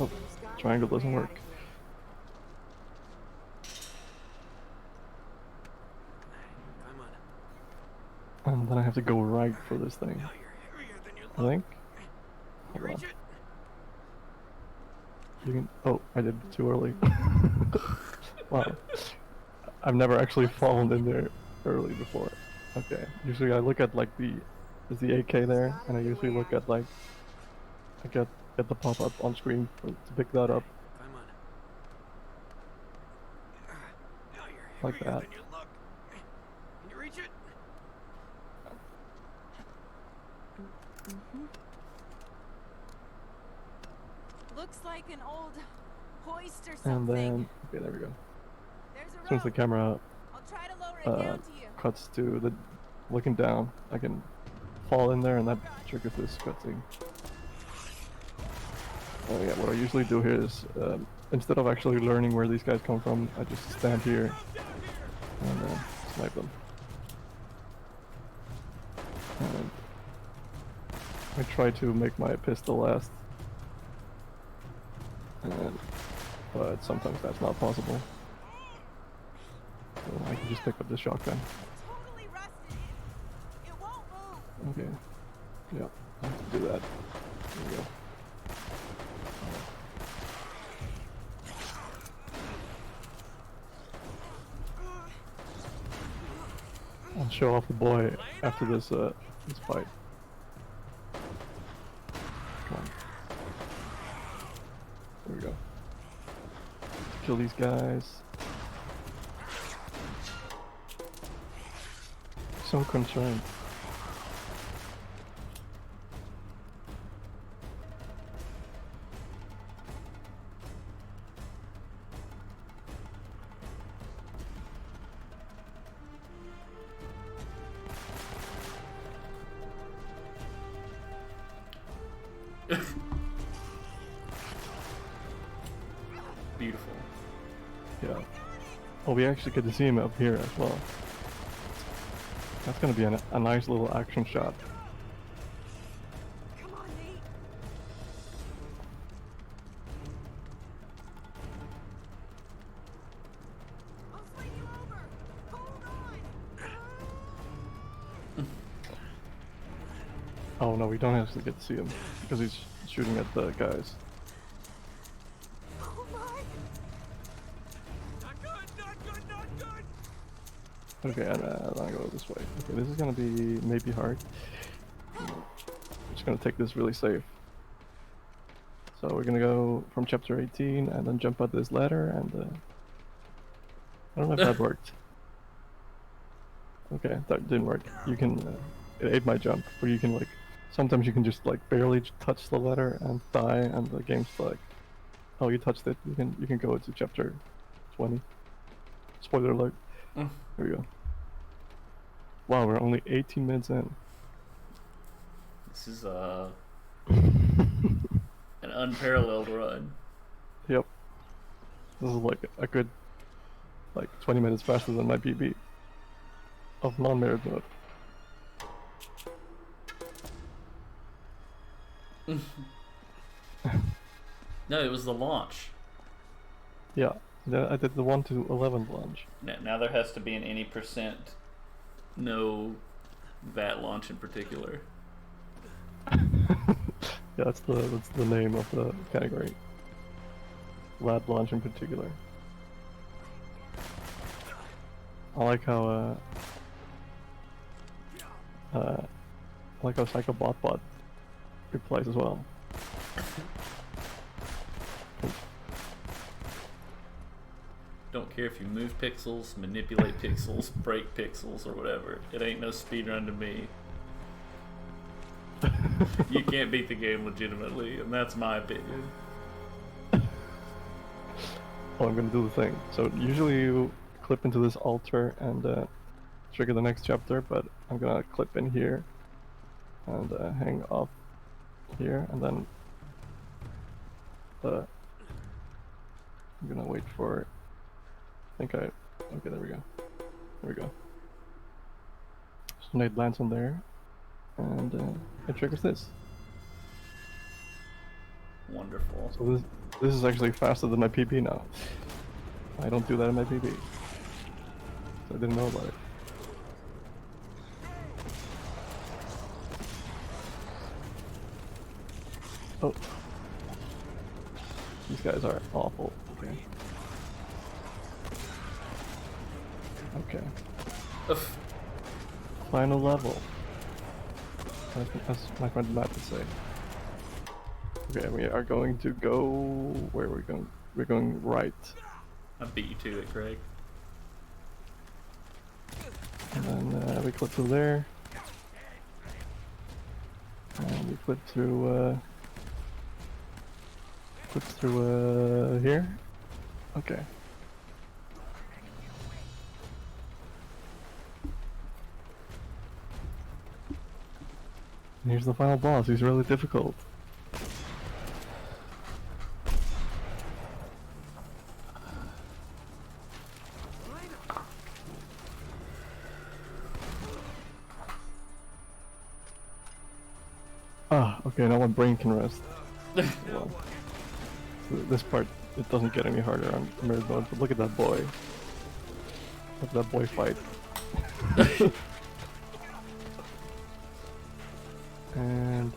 [SPEAKER 1] Oh, triangle doesn't work.
[SPEAKER 3] Come on.
[SPEAKER 1] And then I have to go right for this thing.
[SPEAKER 3] Now you're heavier than you
[SPEAKER 1] I
[SPEAKER 3] look.
[SPEAKER 1] think.
[SPEAKER 3] You
[SPEAKER 1] Hold on.
[SPEAKER 3] reach it?
[SPEAKER 1] You can. Oh, I did it too early. Wow. I've never actually fallen in there early before. Okay. Usually I look at like there's the AK there, and I usually look at like I get the pop up on screen to pick that up
[SPEAKER 3] Come on. Now you're
[SPEAKER 1] like
[SPEAKER 3] heavier
[SPEAKER 1] that.
[SPEAKER 3] than you look. Can you reach it?
[SPEAKER 5] Looks like an old hoist or
[SPEAKER 1] And
[SPEAKER 5] something.
[SPEAKER 1] then okay, there we go.
[SPEAKER 5] There's a
[SPEAKER 1] As soon as the
[SPEAKER 5] rope.
[SPEAKER 1] camera
[SPEAKER 5] I'll try to lower it down to you.
[SPEAKER 1] cuts to the looking down, I can fall in there, and that triggers this cutscene. Oh yeah, what I usually do here is instead of actually learning where these guys come from, I just stand here and snipe them. And I try to make my pistol last, but sometimes that's not possible. So I can just pick up the shotgun.
[SPEAKER 5] Totally rusted. It won't move.
[SPEAKER 1] Okay. Yeah, I have to do that. There we go. show off the boy after this this fight. Come on. There we go. Kill these guys. So concerned.
[SPEAKER 2] Beautiful.
[SPEAKER 1] Yeah. Oh, we actually get to see him up here as well. That's gonna be a nice little action shot.
[SPEAKER 5] Come on, Nate. I'll swing you over. Hold on.
[SPEAKER 1] Oh no, we don't actually get to see him because he's shooting at the guys.
[SPEAKER 5] Oh my.
[SPEAKER 4] Not good, not good, not good!
[SPEAKER 1] Okay, and I'm gonna go this way. Okay, this is gonna be maybe hard. I'm just gonna take this really safe. So we're gonna go from chapter 18 and then jump up this ladder and I don't know if that worked. Okay, that didn't work. You can it ate my jump, but you can like sometimes you can just like barely touch the ladder and die, and the game's like, oh, you touched it. You can go to chapter 20. Spoiler alert.
[SPEAKER 2] Mm.
[SPEAKER 1] Here we go. Wow, we're only 18 minutes in.
[SPEAKER 2] This is an unparalleled run.
[SPEAKER 1] Yep. This is like a good, like 20 minutes faster than my PB of non-merit mode.
[SPEAKER 2] No, it was the launch.
[SPEAKER 1] Yeah, I did the 1 to 11 launch.
[SPEAKER 2] Now there has to be an any percent no VAT launch in particular.
[SPEAKER 1] Yeah, that's the name of the category. Lab launch in particular. I like how Psychobot replies as well.
[SPEAKER 2] Don't care if you move pixels, manipulate pixels, break pixels, or whatever. It ain't no speedrun to me. You can't beat the game legitimately, and that's my opinion.
[SPEAKER 1] Oh, I'm gonna do the thing. So usually you clip into this altar and trigger the next chapter, but I'm gonna clip in here and hang off here, and then I'm gonna wait for. Okay, there we go. There we go. So Nate lands on there, and it triggers this.
[SPEAKER 2] Wonderful.
[SPEAKER 1] So this is actually faster than my PB now. I don't do that in my PB. So I didn't know about it. Oh. These guys are awful. Okay. Okay.
[SPEAKER 2] Oof.
[SPEAKER 1] Final level. As my friend Matt would say. Okay, we are going to go... Where are we going? We're going right.
[SPEAKER 2] I beat you to it, Craig.
[SPEAKER 1] And then we clip through there. And we clip through... here. Okay. And here's the final boss. He's really difficult. Ah, okay, now my brain can rest. Well, so this part, it doesn't get any harder on mirror mode, but look at that boy. Look at that boy fight. And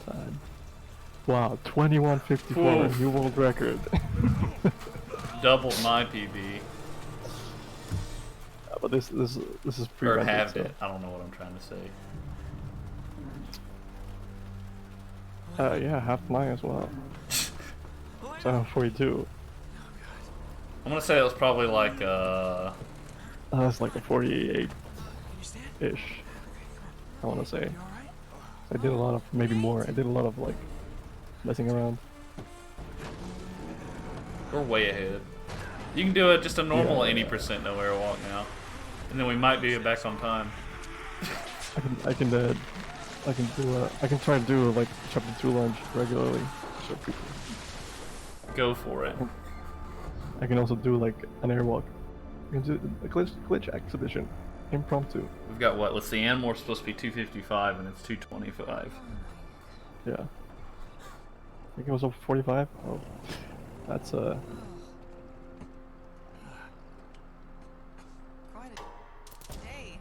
[SPEAKER 1] time. Wow, 21:54, new world record.
[SPEAKER 2] Doubled my PB.
[SPEAKER 1] but this is
[SPEAKER 2] Or
[SPEAKER 1] pre-rendered.
[SPEAKER 2] have
[SPEAKER 1] So.
[SPEAKER 2] it. I don't know what I'm trying to say.
[SPEAKER 1] Yeah, half mine as well. So I'm 42.
[SPEAKER 2] I'm gonna say it was probably like
[SPEAKER 1] That's like a 48-ish. I want to say. I did a lot of, maybe more. I did a lot of like messing around.
[SPEAKER 2] we're way ahead. You can do it just a normal
[SPEAKER 1] Yeah.
[SPEAKER 2] 80% no airwalk now, and then we might be back on time.
[SPEAKER 1] I can do I can try to do like chapter 2 launch regularly. So people.
[SPEAKER 2] Go for it.
[SPEAKER 1] I can also do like an airwalk. I can do a glitch exhibition, impromptu.
[SPEAKER 2] We've got what? Let's see. Animorph's supposed to be 255, and it's 225.
[SPEAKER 1] Yeah. I think it was over 45. Oh, that's
[SPEAKER 5] Quite a day.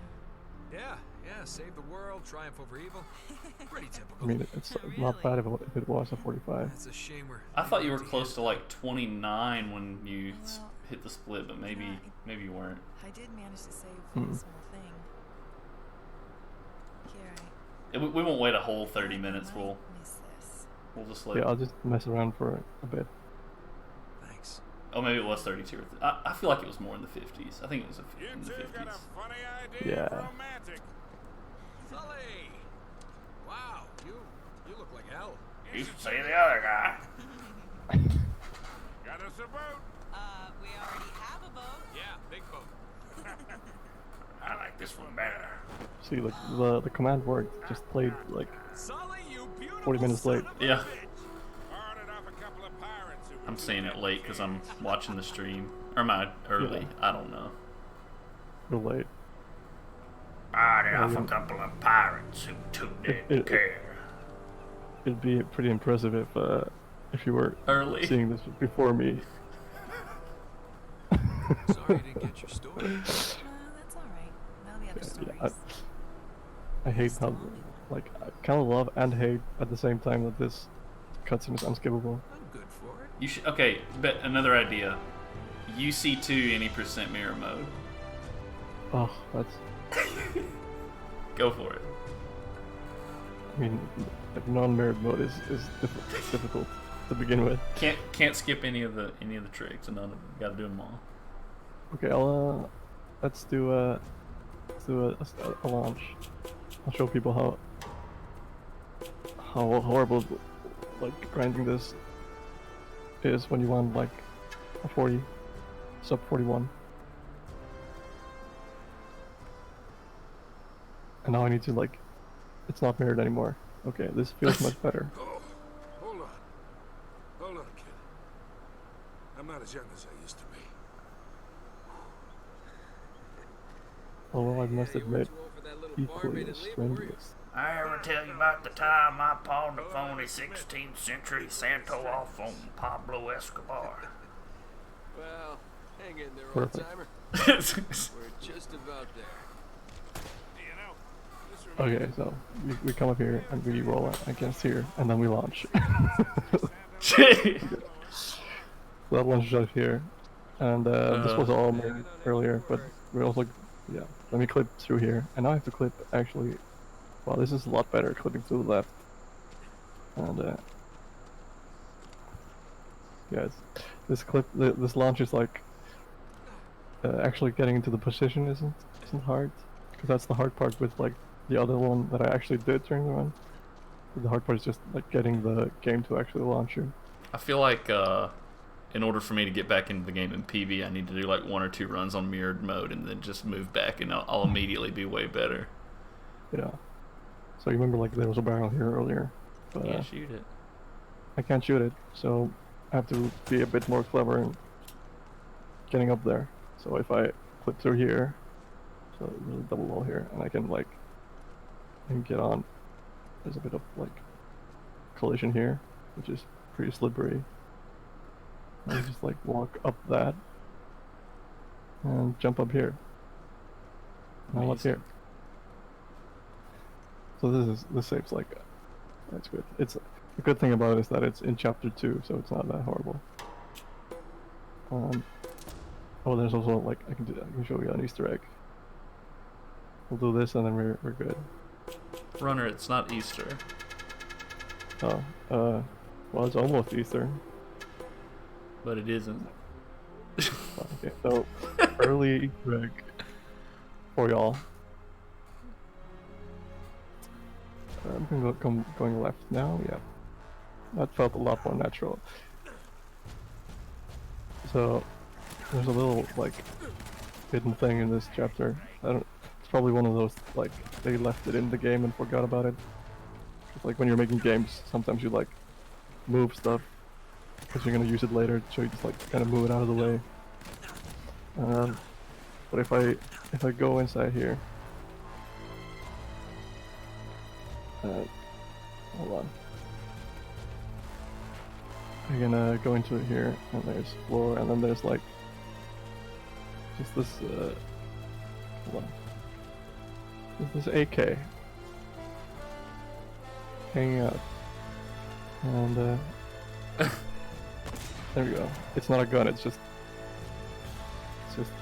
[SPEAKER 3] Yeah, save the world, triumph over evil. Pretty typical.
[SPEAKER 1] I mean, it's not bad if it was a 45.
[SPEAKER 3] It's a shame we're.
[SPEAKER 2] I thought you were close to like 29 when you hit the split, but maybe you weren't.
[SPEAKER 5] I did manage to save
[SPEAKER 1] Hmm.
[SPEAKER 5] one small thing. Here,
[SPEAKER 2] We won't wait a whole 30
[SPEAKER 5] I
[SPEAKER 2] minutes.
[SPEAKER 5] might
[SPEAKER 2] We'll
[SPEAKER 5] miss this.
[SPEAKER 2] just let.
[SPEAKER 1] Yeah, I'll just mess around for a bit.
[SPEAKER 3] Thanks.
[SPEAKER 2] Oh, maybe it was 32. I feel like it was more in the 50s. I think it was
[SPEAKER 4] You
[SPEAKER 2] in the
[SPEAKER 4] two got a
[SPEAKER 2] 50s.
[SPEAKER 4] funny idea
[SPEAKER 1] Yeah.
[SPEAKER 4] of romantic.
[SPEAKER 3] Sully! Wow, you look like hell.
[SPEAKER 2] You should say the other guy.
[SPEAKER 4] Got us a boat.
[SPEAKER 5] We already have a boat.
[SPEAKER 3] Yeah, big boat.
[SPEAKER 2] I like this one better.
[SPEAKER 1] See, like the command worked, just played like
[SPEAKER 3] Sully, you beautiful
[SPEAKER 1] 40 minutes late.
[SPEAKER 3] son of a
[SPEAKER 2] Yeah.
[SPEAKER 3] bitch.
[SPEAKER 4] Borrowed it off a couple of pirates who
[SPEAKER 2] I'm saying it late because I'm watching the stream. Or am I early?
[SPEAKER 1] Yeah.
[SPEAKER 2] I don't know.
[SPEAKER 1] real late.
[SPEAKER 2] Borrowed it
[SPEAKER 1] off a
[SPEAKER 2] couple of pirates who
[SPEAKER 1] didn't care. It'd be pretty impressive if you were
[SPEAKER 2] Early.
[SPEAKER 1] seeing this before me.
[SPEAKER 3] Sorry you didn't get your story.
[SPEAKER 5] That's all right. Now the other stories.
[SPEAKER 1] Yeah, I hate how, like, I kind of love and hate at the same time that this cutscene is unskippable.
[SPEAKER 3] I'm good for it.
[SPEAKER 2] You should. Okay, but another idea. UC2 any percent mirror mode.
[SPEAKER 1] Oh, that's.
[SPEAKER 2] Go for it.
[SPEAKER 1] I mean, like, non-mirrored mode is difficult to begin with.
[SPEAKER 2] Can't skip any of the tricks, and none of them. You gotta do them all.
[SPEAKER 1] Okay, let's do a launch. I'll show people how horrible like grinding this is when you want like a 40 sub 41. And now I need to like, it's not mirrored anymore. Okay, this feels much better.
[SPEAKER 4] Oh, hold on, kid. I'm not as young as I used to be.
[SPEAKER 1] Although I must
[SPEAKER 3] Yeah, you weren't
[SPEAKER 1] admit,
[SPEAKER 3] too old for that little
[SPEAKER 1] equally
[SPEAKER 3] barmaid
[SPEAKER 1] as
[SPEAKER 3] at Libra, were you?
[SPEAKER 1] strenuous.
[SPEAKER 2] I ever tell you about the time I pawned a phony 16th century Santo off on Pablo Escobar?
[SPEAKER 3] Well, hang in there, old
[SPEAKER 1] Perfect.
[SPEAKER 3] timer. We're just about there.
[SPEAKER 4] You know, this
[SPEAKER 1] Okay, so we come up here and we roll against here, and then we launch. That launches out here, and this was all made earlier, but we also, yeah. Let me clip through here, and now I have to clip actually. Well, this is a lot better clipping to the left, and yeah, this launch is like actually getting into the position isn't hard, because that's the hard part with like the other one that I actually did during the run. The hard part is just like getting the game to actually launch you.
[SPEAKER 2] I feel like in order for me to get back into the game in PB, I need to do like 1 or 2 runs on mirrored mode and then just move back, and I'll immediately be way better.
[SPEAKER 1] Yeah. So you remember like there was a barrel here earlier, but
[SPEAKER 2] Can't shoot it.
[SPEAKER 1] I can't shoot it, so I have to be a bit more clever in getting up there. So if I clip through here, so there's a double wall here, and I can like and get on. There's a bit of like collision here, which is pretty slippery. I just like walk up that and jump up here. Now what's here? So this saves like, that's good. It's the good thing about it is that it's in chapter 2, so it's not that horrible. Oh, there's also like I can show you an Easter egg. We'll do this and then we're good.
[SPEAKER 2] Runner, it's not Easter.
[SPEAKER 1] Oh, well, it's almost Easter.
[SPEAKER 2] But it isn't.
[SPEAKER 1] Okay, so early Easter egg for y'all. I'm gonna go going left now. Yeah, that felt a lot more natural. So there's a little like hidden thing in this chapter. It's probably one of those like they left it in the game and forgot about it. It's like when you're making games, sometimes you like move stuff because you're gonna use it later, so you just like kind of move it out of the way. But if I go inside here, hold on. I'm gonna go into it here, and there's floor, and then there's like just this. Hold on. There's this AK hanging out, and there we go. It's not a gun. It's just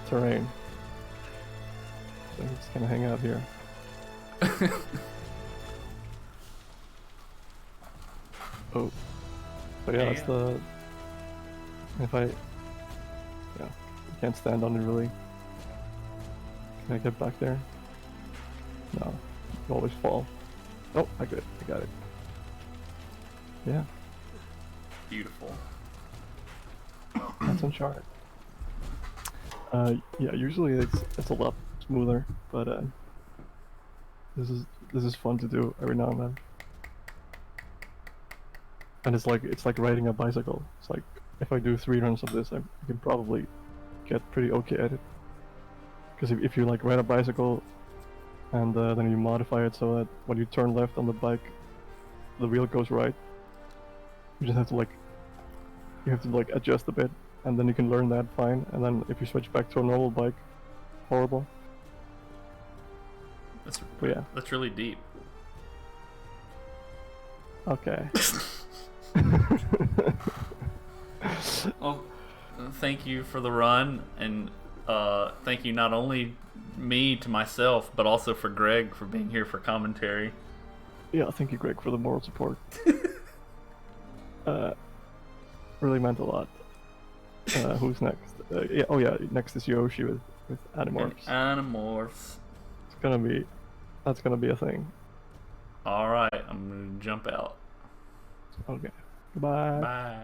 [SPEAKER 1] terrain. So I'm just gonna hang out here. Oh, but yeah, that's the. If I, I can't stand on it really. Can I get back there? No, you always fall. Oh, I got it. Yeah,
[SPEAKER 2] Beautiful.
[SPEAKER 1] that's Uncharted. Yeah, usually it's a lot smoother, but this is fun to do every now and then. And it's like riding a bicycle. It's like if I do 3 runs of this, I can probably get pretty okay at it. Because if you like ride a bicycle, and then you modify it so that when you turn left on the bike, the wheel goes right. You just have to adjust a bit, and then you can learn that fine. And then if you switch back to a normal bike, horrible. But yeah.
[SPEAKER 2] That's really deep.
[SPEAKER 1] Okay.
[SPEAKER 2] Well, thank you for the run, and thank you not only me to myself, but also for Greg for being here for commentary.
[SPEAKER 1] Yeah, thank you, Greg, for the moral support. Really meant a lot. Who's next? Yeah, oh yeah, next is Yoshi with Animorphs.
[SPEAKER 2] Animorphs.
[SPEAKER 1] That's gonna be a thing.
[SPEAKER 2] Alright, I'm gonna jump out.
[SPEAKER 1] Okay. Goodbye.
[SPEAKER 2] Bye.